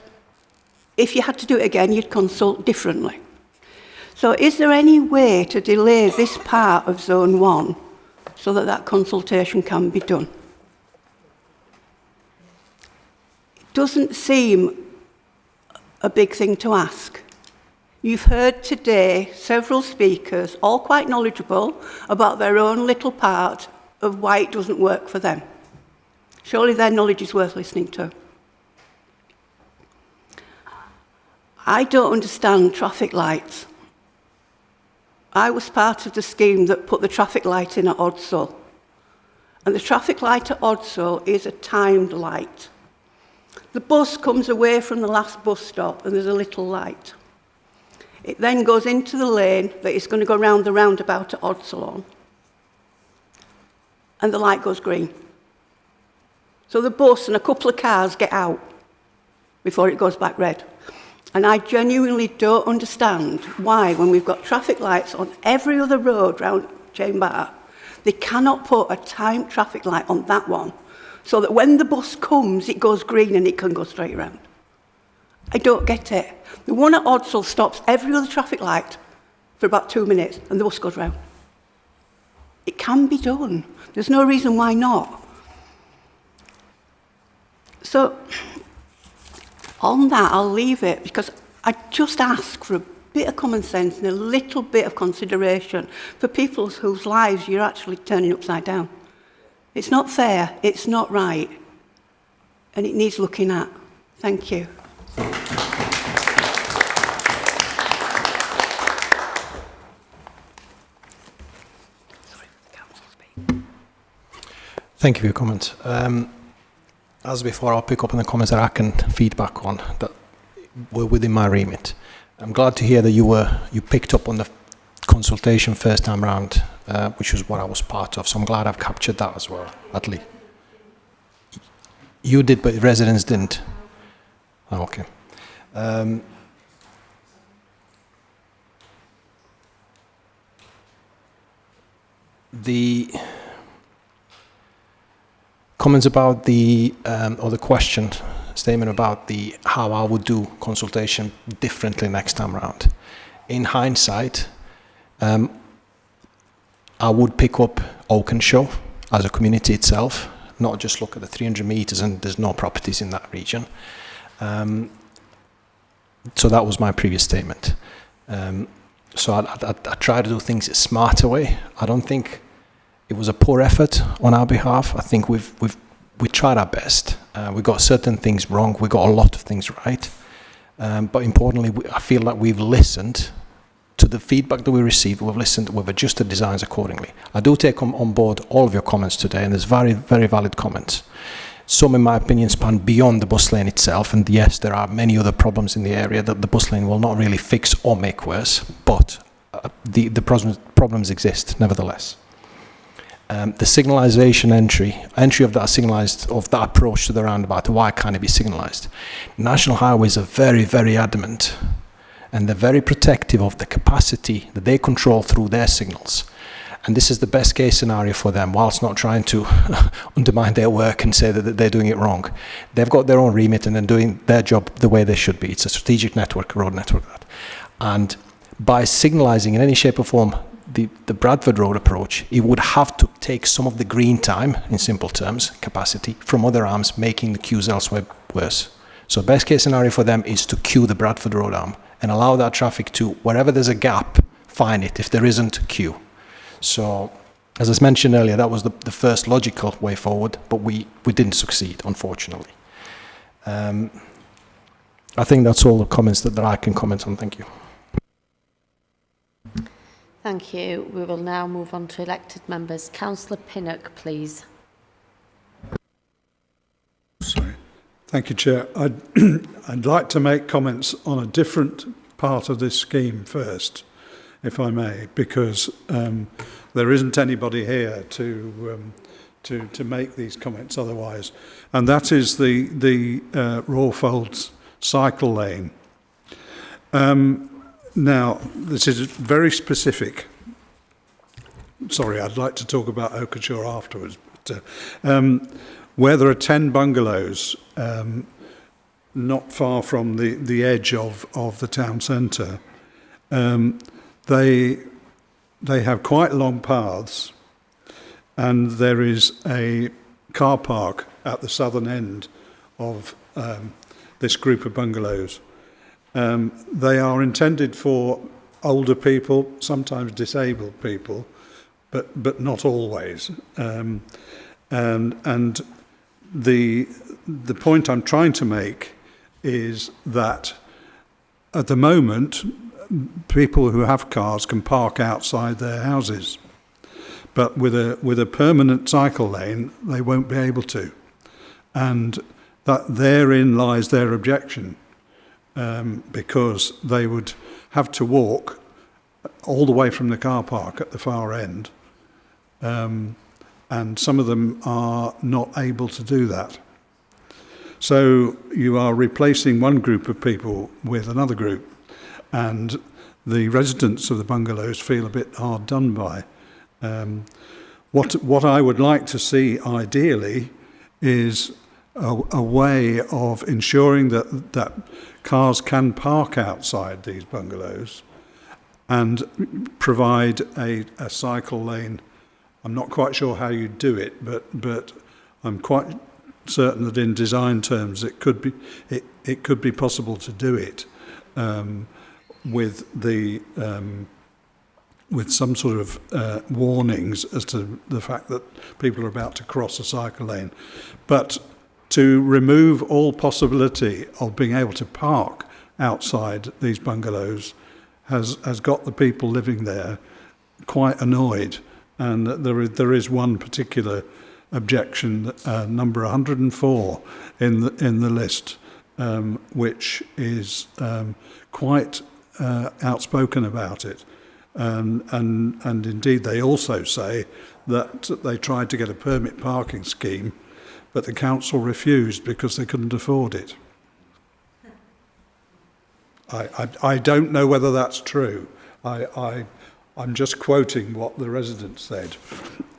if you had to do it again, you'd consult differently. So is there any way to delay this part of Zone 1 so that that consultation can be done? Doesn't seem a big thing to ask. You've heard today several speakers, all quite knowledgeable, about their own little part of why it doesn't work for them. Surely their knowledge is worth listening to. I don't understand traffic lights. I was part of the scheme that put the traffic light in at Odsall. And the traffic light at Odsall is a timed light. The bus comes away from the last bus stop and there's a little light. It then goes into the lane that is going to go round the roundabout at Odsall on. And the light goes green. So the bus and a couple of cars get out before it goes back red. And I genuinely don't understand why, when we've got traffic lights on every other road round Chamber, they cannot put a timed traffic light on that one, so that when the bus comes, it goes green and it can go straight around. I don't get it. The one at Odsall stops every other traffic light for about 2 minutes and the bus goes round. It can be done. There's no reason why not. So, on that, I'll leave it because I just ask for a bit of common sense and a little bit of consideration for people whose lives you're actually turning upside down. It's not fair, it's not right, and it needs looking at. Thank you. Thank you for your comments. As before, I'll pick up on the comments that I can feedback on that were within my remit. I'm glad to hear that you picked up on the consultation first time round, which was what I was part of. So I'm glad I've captured that as well, at least. You did, but residents didn't. Oh, okay. The comments about or the question, statement about how I would do consultation differently next time around. In hindsight, I would pick up Oakenshaw as a community itself, not just look at the 300 metres and there's no properties in that region. So that was my previous statement. So I try to do things a smarter way. I don't think it was a poor effort on our behalf. I think we tried our best. We got certain things wrong. We got a lot of things right. But importantly, I feel like we've listened to the feedback that we received. We've listened. We've adjusted designs accordingly. I do take on board all of your comments today, and there's very, very valid comments. Some, in my opinion, span beyond the bus lane itself. And yes, there are many other problems in the area that the bus lane will not really fix or make worse. But the problems exist, nevertheless. The signalisation entry of that signalised, of that approach to the roundabout, why can't it be signalised? National Highways are very, very adamant, and they're very protective of the capacity that they control through their signals. And this is the best case scenario for them, whilst not trying to undermine their work and say that they're doing it wrong. They've got their own remit and they're doing their job the way they should be. It's a strategic network, road network. And by signalising in any shape or form the Bradford Road approach, it would have to take some of the green time, in simple terms, capacity, from other arms, making the queues elsewhere worse. So best case scenario for them is to queue the Bradford Road arm and allow that traffic to, wherever there's a gap, find it if there isn't a queue. So, as I mentioned earlier, that was the first logical way forward, but we didn't succeed, unfortunately. I think that's all the comments that I can comment on. Thank you. Thank you. We will now move on to elected members. Councillor Pinnock, please. Sorry. Thank you, Chair. I'd like to make comments on a different part of this scheme first, if I may, because there isn't anybody here to make these comments otherwise, and that is the Rawfolds cycle lane. Now, this is very specific. Sorry, I'd like to talk about Oakenshaw afterwards. But, where there are 10 bungalows not far from the edge of the town centre, they have quite long paths, and there is a car park at the southern end of this group of bungalows. They are intended for older people, sometimes disabled people, but not always. And the point I'm trying to make is that at the moment, people who have cars can park outside their houses, but with a permanent cycle lane, they won't be able to, and that therein lies their objection. Because they would have to walk all the way from the car park at the far end, and some of them are not able to do that. So you are replacing one group of people with another group, and the residents of the bungalows feel a bit hard done by. What I would like to see ideally is a way of ensuring that cars can park outside these bungalows and provide a cycle lane. I'm not quite sure how you do it, but I'm quite certain that in design terms it could be possible to do it with some sort of warnings as to the fact that people are about to cross a cycle lane, but to remove all possibility of being able to park outside these bungalows has got the people living there quite annoyed. And there is one particular objection, number 104 in the list, which is quite outspoken about it. And indeed they also say that they tried to get a permit parking scheme, but the council refused because they couldn't afford it. I don't know whether that's true. I'm just quoting what the residents said.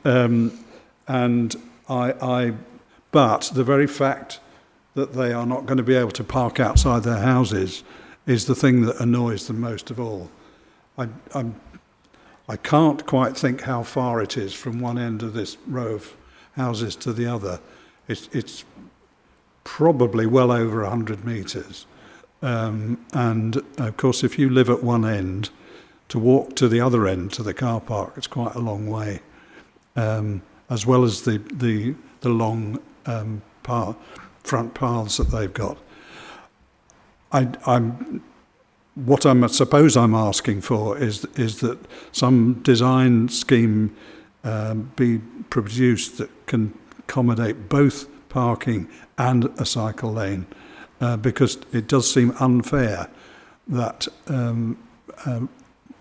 But the very fact that they are not going to be able to park outside their houses is the thing that annoys them most of all. I can't quite think how far it is from one end of this row of houses to the other. It's probably well over 100 metres. And of course, if you live at one end, to walk to the other end, to the car park, it's quite a long way, as well as the long front paths that they've got. What I suppose I'm asking for is that some design scheme be produced that can accommodate both parking and a cycle lane, because it does seem unfair that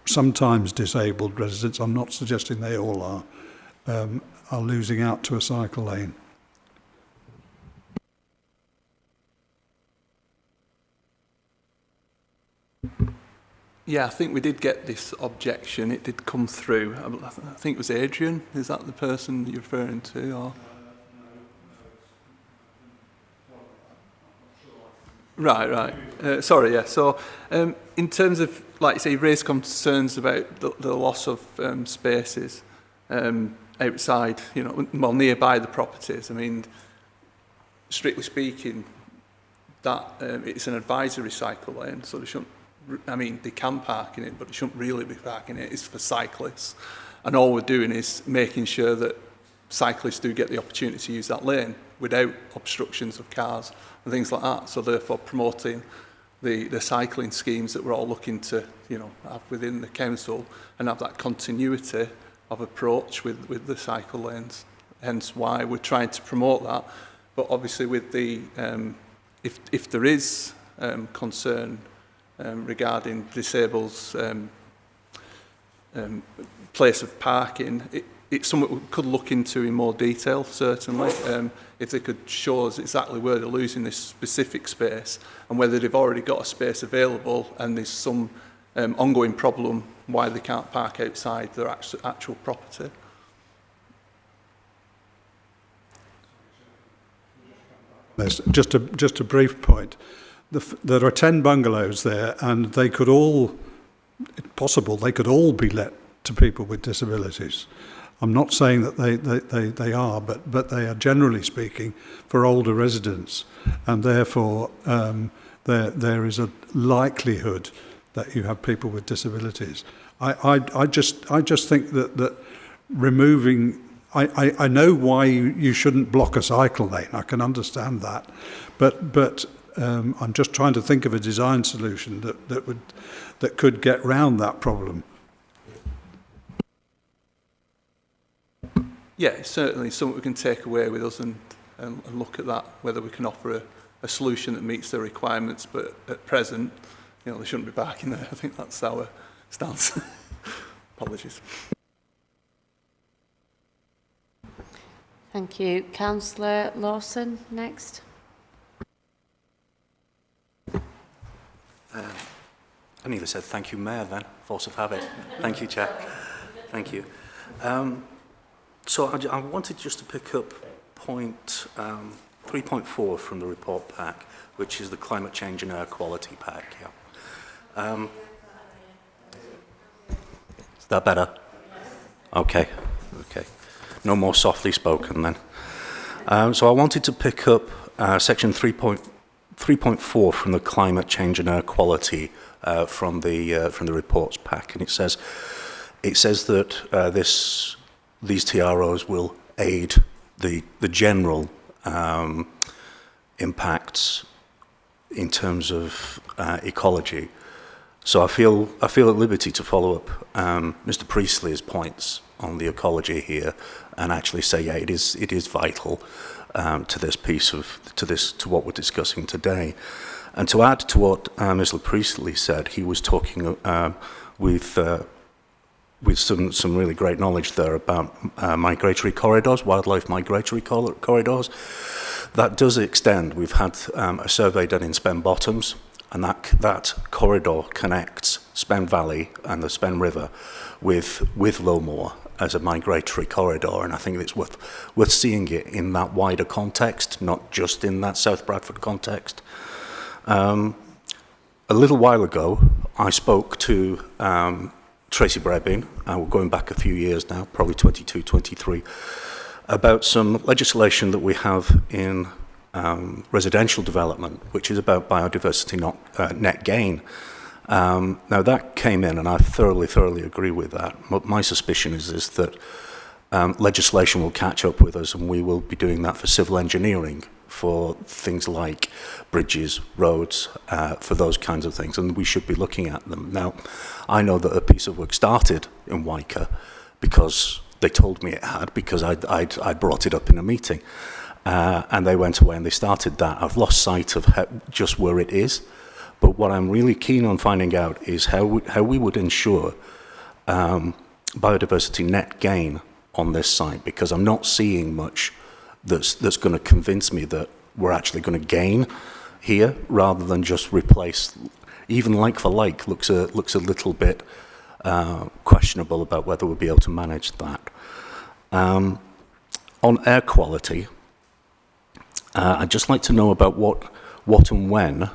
sometimes disabled residents, I'm not suggesting they all are losing out to a cycle lane. Yeah, I think we did get this objection. It did come through. I think it was Adrian. Is that the person you're referring to? Or? Right. Sorry, yeah. So in terms of, like you say, raised concerns about the loss of spaces outside, well, nearby the properties. I mean, strictly speaking, that it's an advisory cycle lane, so there shouldn't I mean, they can park in it, but they shouldn't really be parking it. It's for cyclists. And all we're doing is making sure that cyclists do get the opportunity to use that lane without obstructions of cars and things like that. So therefore promoting the cycling schemes that we're all looking to, you know, have within the council and have that continuity of approach with the cycle lanes. Hence why we're trying to promote that. But obviously with the, if there is concern regarding disabled place of parking, it's something we could look into in more detail, certainly, if they could show us exactly where they're losing this specific space and whether they've already got a space available and there's some ongoing problem why they can't park outside their actual property. Just a brief point. There are 10 bungalows there, and they could all, possible, they could all be let to people with disabilities. I'm not saying that they are, but they are generally speaking for older residents, and therefore there is a likelihood that you have people with disabilities. I just think that removing. I know why you shouldn't block a cycle lane. I can understand that, but I'm just trying to think of a design solution that could get round that problem. Yeah, it's certainly something we can take away with us and look at that, whether we can offer a solution that meets their requirements, but at present, you know, they shouldn't be parking there. I think that's our stance. Apologies. Thank you. Councillor Lawson, next. I nearly said thank you, Mayor, then. Force of habit. Thank you, Chair. Thank you. So I wanted just to pick up point 3.4 from the report pack, which is the climate change and air quality pack. Yeah. Is that better? Okay. Okay. No more softly spoken then. So I wanted to pick up section 3.4 from the climate change and air quality from the reports pack, and it says that these TROs will aid the general impacts in terms of ecology. So I feel at liberty to follow up Mr. Priestley's points on the ecology here, and actually say, yeah, it is vital to this to what we're discussing today. And to add to what Mr. Priestley said, he was talking with some really great knowledge there about migratory corridors, wildlife migratory corridors. That does extend. We've had a survey done in Spen Bottoms, and that corridor connects Spen Valley and the Spen River with Lowmore as a migratory corridor, and I think it's worth seeing it in that wider context, not just in that South Bradford context. A little while ago, I spoke to Tracy Brebin, we're going back a few years now, probably 22, 23, about some legislation that we have in residential development, which is about biodiversity net gain. Now that came in, and I thoroughly agree with that. My suspicion is that legislation will catch up with us, and we will be doing that for civil engineering, for things like bridges, roads, for those kinds of things, and we should be looking at them. Now, I know that a piece of work started in Wyker because they told me it had, because I'd brought it up in a meeting, and they went away and they started that. I've lost sight of just where it is, but what I'm really keen on finding out is how we would ensure biodiversity net gain on this site, because I'm not seeing much that's going to convince me that we're actually going to gain here rather than just replace. Even like for like looks a little bit questionable about whether we'll be able to manage that. On air quality, I'd just like to know about what and when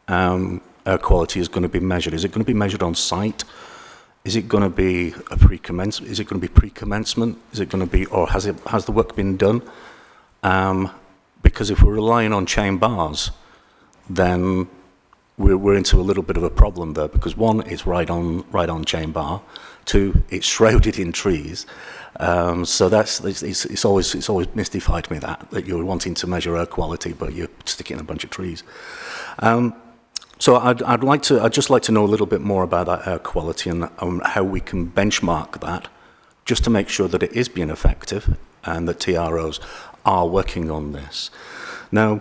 air quality is going to be measured. Is it going to be measured on site? Is it going to be a pre-commencement? Is it going to be pre-commencement? Is it going to be, or has the work been done? Because if we're relying on chain bars, then we're into a little bit of a problem there, because one, it's right on Chain Bar. Two, it's shrouded in trees. So it's always mystified me that you're wanting to measure air quality, but you're sticking in a bunch of trees. So I'd just like to know a little bit more about that air quality and how we can benchmark that, just to make sure that it is being effective and that TROs are working on this. Now,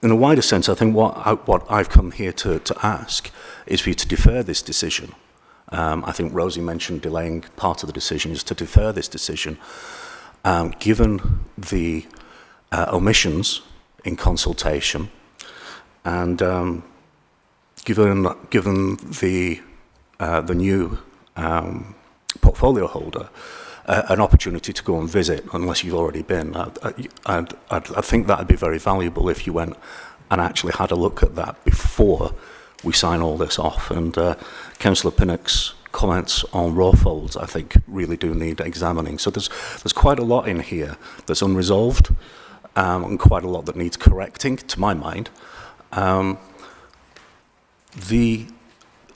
in a wider sense, I think what I've come here to ask is for you to defer this decision. I think Rosie mentioned delaying part of the decision is to defer this decision, given the omissions in consultation, and given the new portfolio holder an opportunity to go and visit, unless you've already been. I think that would be very valuable if you went and actually had a look at that before we sign all this off. And Councillor Pinnock's comments on raw folds, I think, really do need examining. So there's quite a lot in here that's unresolved, and quite a lot that needs correcting, to my mind.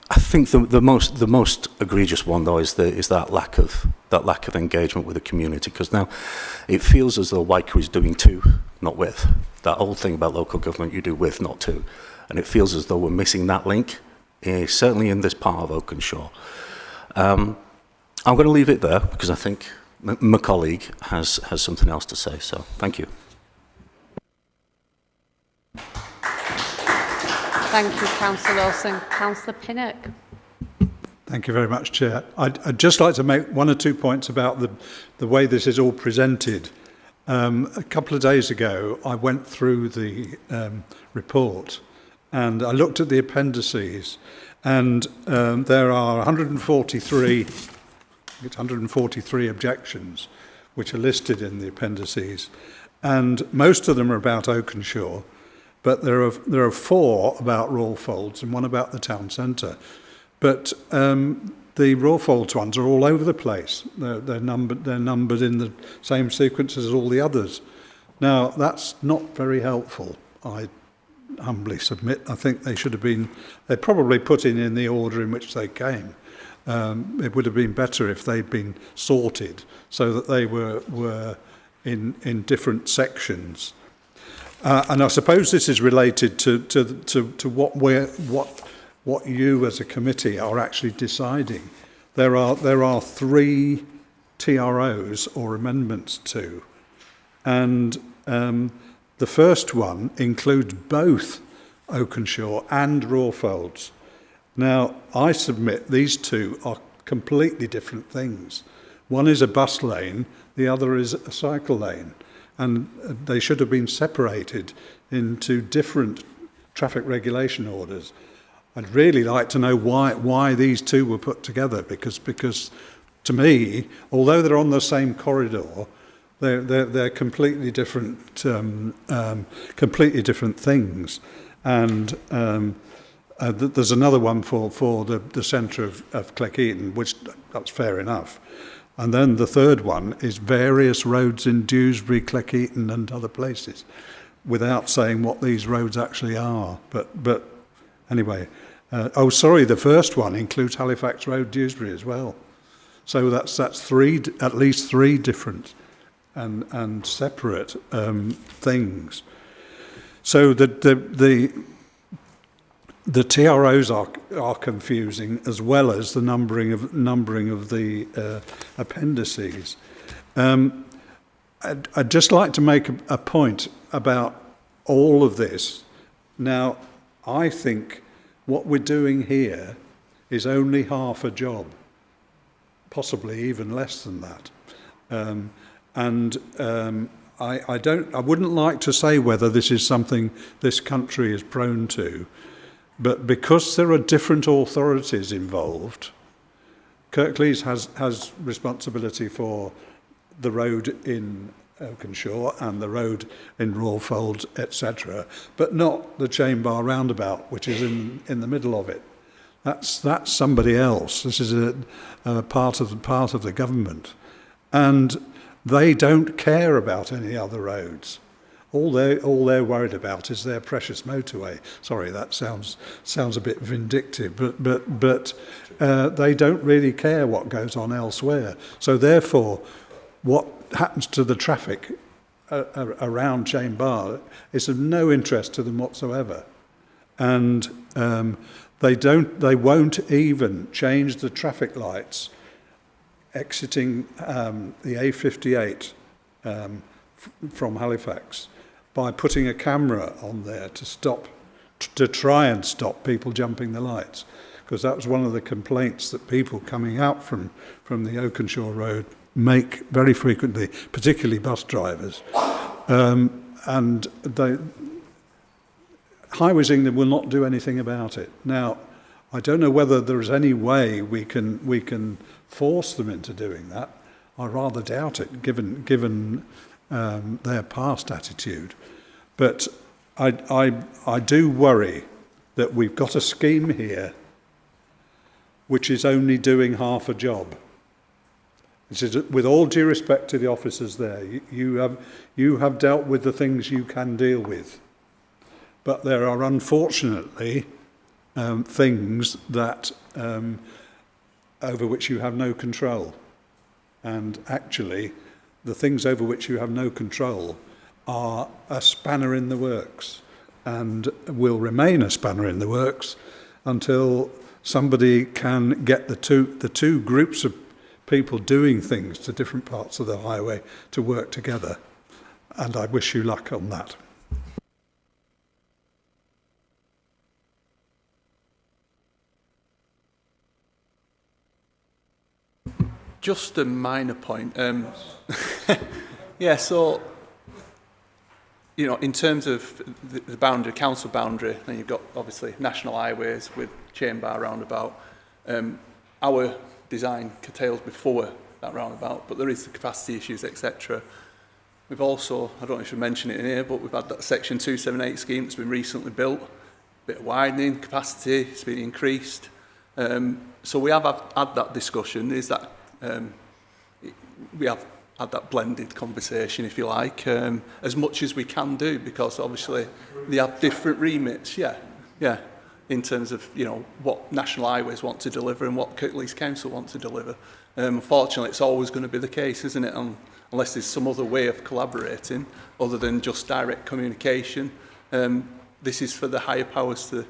I think the most egregious one, though, is that lack of engagement with the community, because now it feels as though Waika is doing to, not with. That old thing about local government, you do with, not to, and it feels as though we're missing that link, certainly in this part of Oakenshaw. I'm going to leave it there because I think my colleague has something else to say. So thank you. Thank you, Councillor Lawson. Councillor Pinnock. Thank you very much, Chair. I'd just like to make one or two points about the way this is all presented. A couple of days ago, I went through the report and I looked at the appendices, and there are 143 objections which are listed in the appendices, and most of them are about Oakenshaw. But there are 4 about Rawfolds and 1 about the town centre. But the Rawfolds ones are all over the place. They're numbered in the same sequence as all the others. Now, that's not very helpful, I humbly submit. I think they probably put in the order in which they came. It would have been better if they'd been sorted so that they were in different sections. And I suppose this is related to what you as a committee are actually deciding. There are 3 TROs or amendments to, and the first one includes both Oakenshaw and Rawfolds. Now, I submit these 2 are completely different things. One is a bus lane, the other is a cycle lane. And they should have been separated into different traffic regulation orders. I'd really like to know why these 2 were put together, because to me, although they're on the same corridor, they're completely different things. And there's another one for the centre of Cleckheaton, which that's fair enough. And then the third one is various roads in Dewsbury, Cleckheaton and other places, without saying what these roads actually are. But anyway, the first one includes Halifax Road, Dewsbury as well. So that's at least 3 different and separate things. So the TROs are confusing, as well as the numbering of the appendices. I'd just like to make a point about all of this. Now, I think what we're doing here is only half a job, possibly even less than that. I wouldn't like to say whether this is something this country is prone to. But because there are different authorities involved, Kirklees has responsibility for the road in Oakenshaw and the road in Rawfolds, etc., but not the Chain Bar roundabout, which is in the middle of it. That's somebody else. This is a part of the government, and they don't care about any other roads. all they're worried about is their precious motorway. Sorry, that sounds a bit vindictive, but they don't really care what goes on elsewhere. So therefore, what happens to the traffic around Chain Bar is of no interest to them whatsoever, and they won't even change the traffic lights exiting the A58 from Halifax by putting a camera on there to try and stop people jumping the lights, because that was one of the complaints that people coming out from the Oakenshaw Road make very frequently, particularly bus drivers. And Highways England will not do anything about it. Now, I don't know whether there is any way we can force them into doing that. I rather doubt it, given their past attitude. But I do worry that we've got a scheme here which is only doing half a job. This is, with all due respect to the officers there, you have dealt with the things you can deal with. But there are unfortunately things that over which you have no control. And actually, the things over which you have no control are a spanner in the works, and will remain a spanner in the works until somebody can get the two groups of people doing things to different parts of the highway to work together. And I wish you luck on that. Just a minor point. Yeah, so, you know, in terms of the boundary, council boundary, and you've got obviously national highways with Chain Bar roundabout. Our design curtails before that roundabout, but there is the capacity issues, etc. We've also, I don't know if you mention it in here, but we've had that Section 278 scheme that's been recently built. A bit of widening, capacity, it's been increased. So we have had that discussion, is that we have had that blended conversation, if you like, as much as we can do, because obviously they have different remits, yeah, in terms of, you know, what National Highways want to deliver and what Kirklees Council want to deliver. Unfortunately, it's always going to be the case, isn't it, unless there's some other way of collaborating other than just direct communication. This is for the higher powers to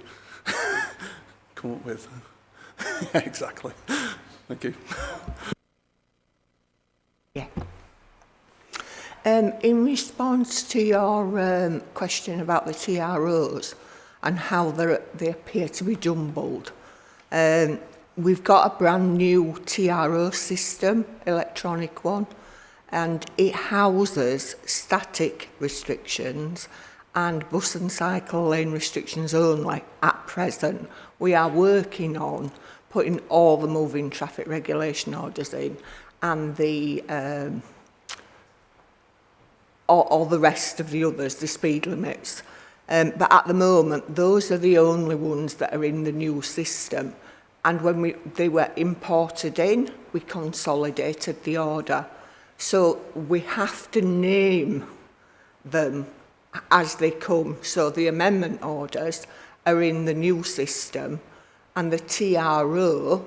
come up with. Yeah, exactly. Thank you. Yeah. In response to your question about the TROs and how they appear to be jumbled, we've got a brand new TRO system, electronic one, and it houses static restrictions and bus and cycle lane restrictions only at present. We are working on putting all the moving traffic regulation orders in and the all the rest of the others, the speed limits. But at the moment, those are the only ones that are in the new system. And when they were imported in, we consolidated the order. So we have to name them as they come. So the amendment orders are in the new system and the TRO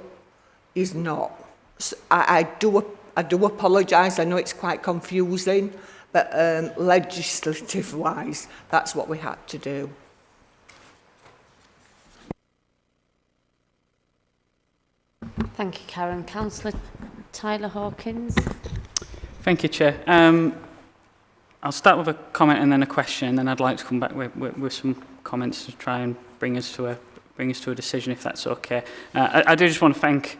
is not. So I do apologise, I know it's quite confusing, but legislative-wise, that's what we had to do. Thank you, Karen. Councillor Tyler Hawkins. Thank you, Chair. I'll start with a comment and then a question, and then I'd like to come back with some comments to try and bring us to a decision, if that's okay. I do just want to thank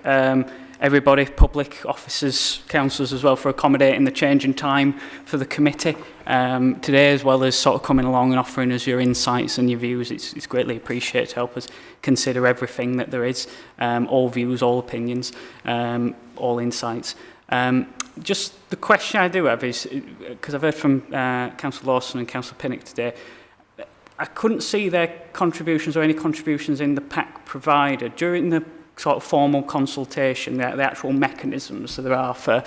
everybody, public officers, councillors as well, for accommodating the change in time for the committee today, as well as sort of coming along and offering us your insights and your views. It's greatly appreciated to help us consider everything that there is, all views, all opinions, all insights. Just the question I do have is, because I've heard from Councillor Lawson and Councillor Pinnock today, I couldn't see their contributions or any contributions in the pack provided. During the sort of formal consultation, the actual mechanisms that there are for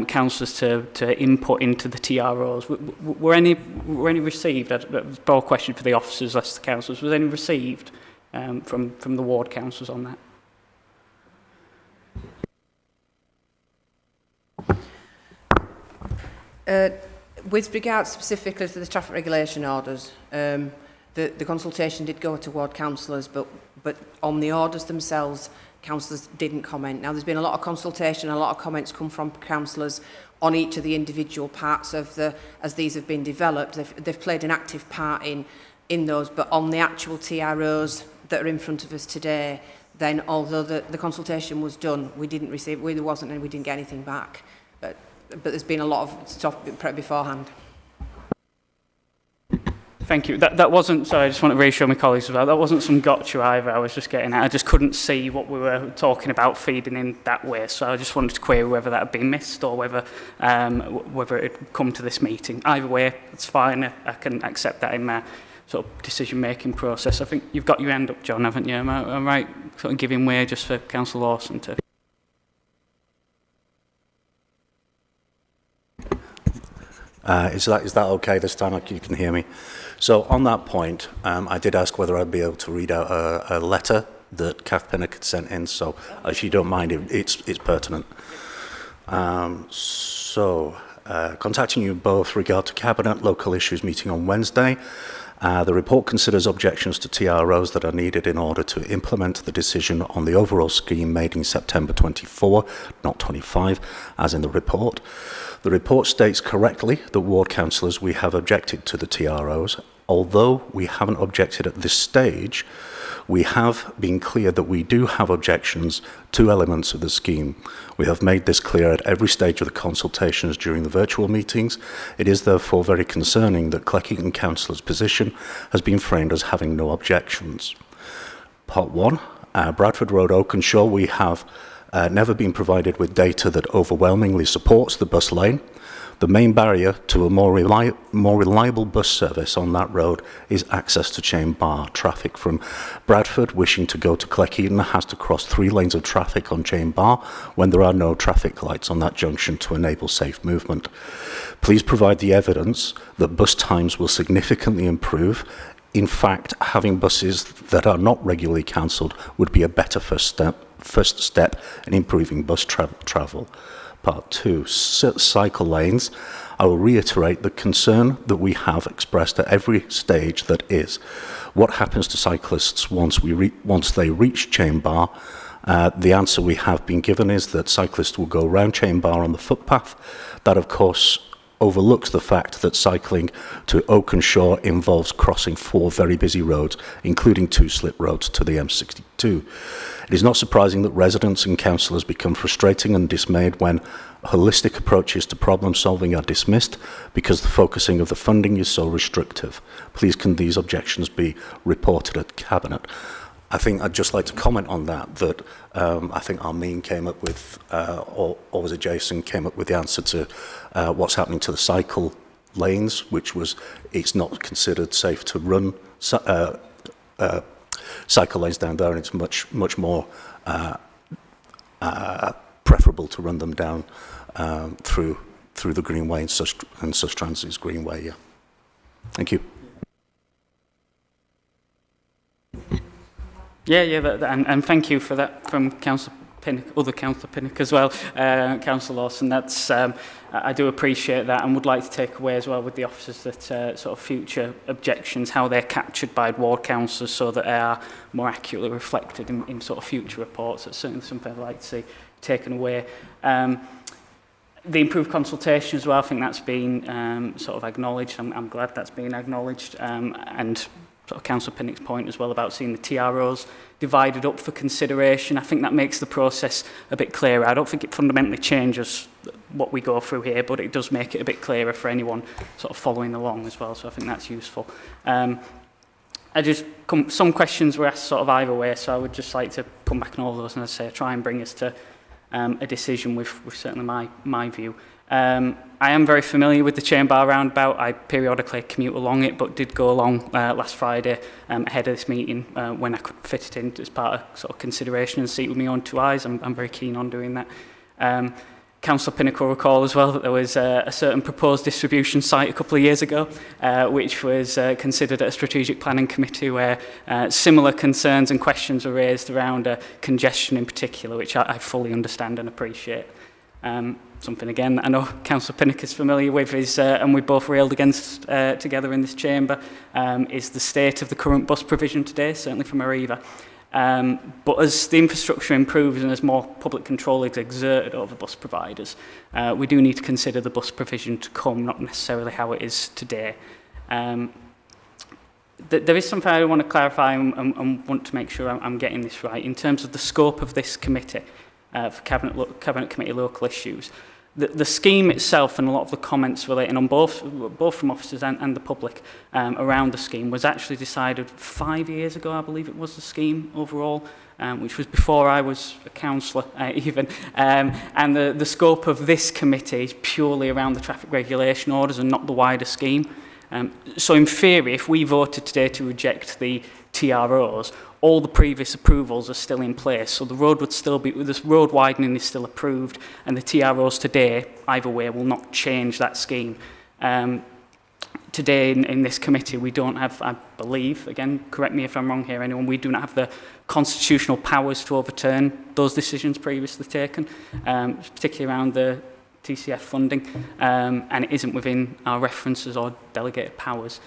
councillors to input into the TROs. Were any received? That's a broad question for the officers, less the councillors. Was any received from the ward councillors on that? With regards specifically to the traffic regulation orders, the consultation did go to ward councillors, but on the orders themselves, councillors didn't comment. Now, there's been a lot of consultation, a lot of comments come from councillors on each of the individual parts of as these have been developed. They've played an active part in those, but on the actual TROs that are in front of us today, then although the consultation was done, we didn't receive, there wasn't, and we didn't get anything back. But there's been a lot of stuff beforehand. Thank you. That wasn't, sorry, I just want to reassure my colleagues about that wasn't some gotcha either. I was just getting at. I just couldn't see what we were talking about feeding in that way. So I just wanted to query whether that had been missed or whether it had come to this meeting. Either way, it's fine. I can accept that in my sort of decision-making process. I think you've got your hand up, John, haven't you? Am I right sort of giving way just for Councillor Lawson to... Is that okay this time? You can hear me. So on that point, I did ask whether I'd be able to read out a letter that Kath Pinnock had sent in. So if you don't mind, it's pertinent. Contacting you both regard to Cabinet Local Issues meeting on Wednesday. The report considers objections to TROs that are needed in order to implement the decision on the overall scheme made in September 24, not 25, as in the report. The report states correctly that ward councillors, we have objected to the TROs. Although we haven't objected at this stage, we have been clear that we do have objections to elements of the scheme. We have made this clear at every stage of the consultations during the virtual meetings. It is therefore very concerning that Cleckheaton Councillor's position has been framed as having no objections. Part 1, Bradford Road, Oakenshaw, we have never been provided with data that overwhelmingly supports the bus lane. The main barrier to a more reliable bus service on that road is access to Chain Bar. Traffic from Bradford wishing to go to Cleckheaton has to cross 3 lanes of traffic on Chain Bar when there are no traffic lights on that junction to enable safe movement. Please provide the evidence that bus times will significantly improve. In fact, having buses that are not regularly cancelled would be a better first step in improving bus travel. Part 2, cycle lanes. I will reiterate the concern that we have expressed at every stage, that is, what happens to cyclists once they reach Chain Bar? The answer we have been given is that cyclists will go round Chain Bar on the footpath. That, of course, overlooks the fact that cycling to Oakenshaw involves crossing 4 very busy roads, including 2 slip roads to the M62. It is not surprising that residents and councillors become frustrated and dismayed when holistic approaches to problem solving are dismissed because the focusing of the funding is so restrictive. Please can these objections be reported at Cabinet? I think I'd just like to comment on that I think Armin came up with, or was it Jason, came up with the answer to what's happening to the cycle lanes, which was it's not considered safe to run cycle lanes down there, and it's much more preferable to run them down through the Greenway and Sustrans' Greenway. Yeah. Thank you. Yeah, and thank you for that from Councillor Pinnock, other Councillor Pinnock as well, Councillor Lawson. That's I do appreciate that, and would like to take away as well with the officers that sort of future objections, how they're captured by ward councillors so that they are more accurately reflected in sort of future reports. That's certainly something I'd like to see taken away. The improved consultation as well, I think that's been sort of acknowledged. I'm glad that's been acknowledged, and sort of Councillor Pinnock's point as well about seeing the TROs divided up for consideration. I think that makes the process a bit clearer. I don't think it fundamentally changes what we go through here, but it does make it a bit clearer for anyone sort of following along as well, so I think that's useful. Some questions were asked sort of either way, so I would just like to come back on all those and, as I say, try and bring us to a decision with certainly my view. I am very familiar with the Chain Bar roundabout. I periodically commute along it, but did go along last Friday ahead of this meeting when I could fit it in as part of sort of consideration and see it with my own two eyes. I'm very keen on doing that. Councillor Pinnock will recall as well that there was a certain proposed distribution site a couple of years ago, which was considered at a strategic planning committee where similar concerns and questions were raised around congestion in particular, which I fully understand and appreciate. Something again that I know Councillor Pinnock is familiar with is, and we both railed against together in this chamber, is the state of the current bus provision today, certainly from Arriva. But as the infrastructure improves and as more public control is exerted over bus providers, we do need to consider the bus provision to come, not necessarily how it is today. There is something I want to clarify and want to make sure I'm getting this right. In terms of the scope of this committee, for Cabinet Committee local issues, the scheme itself and a lot of the comments relating on both from officers and the public around the scheme was actually decided 5 years ago, I believe it was, the scheme overall, which was before I was a councillor even. And the scope of this committee is purely around the traffic regulation orders and not the wider scheme. So in theory, if we voted today to reject the TROs, all the previous approvals are still in place. So the road would still be, this road widening is still approved, and the TROs today, either way, will not change that scheme. Today in this committee, we don't have, I believe, again, correct me if I'm wrong here, anyone, we do not have the constitutional powers to overturn those decisions previously taken, particularly around the TCF funding, and it isn't within our references or delegated powers.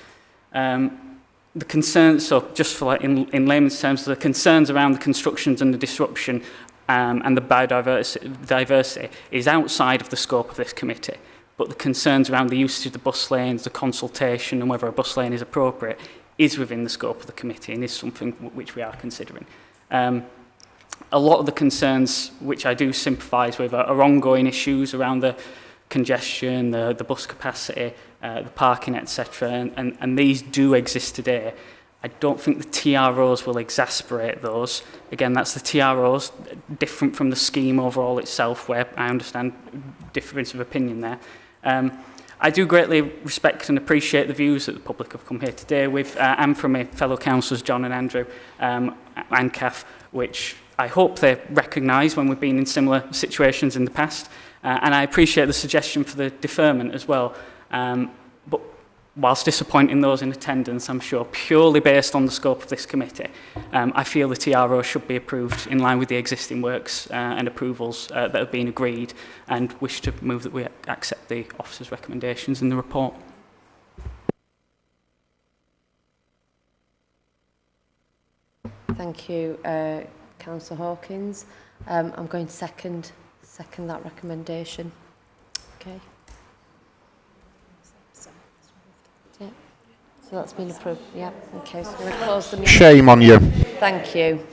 The concerns, so just for like in layman's terms, the concerns around the constructions and the disruption and the biodiversity is outside of the scope of this committee. But the concerns around the usage of the bus lanes, the consultation and whether a bus lane is appropriate is within the scope of the committee and is something which we are considering. A lot of the concerns which I do sympathise with are ongoing issues around the congestion, the bus capacity, the parking, etc. And these do exist today. I don't think the TROs will exasperate those. Again, that's the TROs, different from the scheme overall itself, where I understand difference of opinion there. I do greatly respect and appreciate the views that the public have come here today with, and from my fellow councillors, John and Andrew, and Kath, which I hope they recognise when we've been in similar situations in the past. And I appreciate the suggestion for the deferment as well. But whilst disappointing those in attendance, I'm sure, purely based on the scope of this committee, I feel the TRO should be approved in line with the existing works and approvals that have been agreed, and wish to move that we accept the officer's recommendations in the report. Thank you, Councillor Hawkins. I'm going to second that recommendation. Okay. Yeah. So that's been approved. Yeah. Okay. So we're going to close the meeting. Shame on you. Thank you.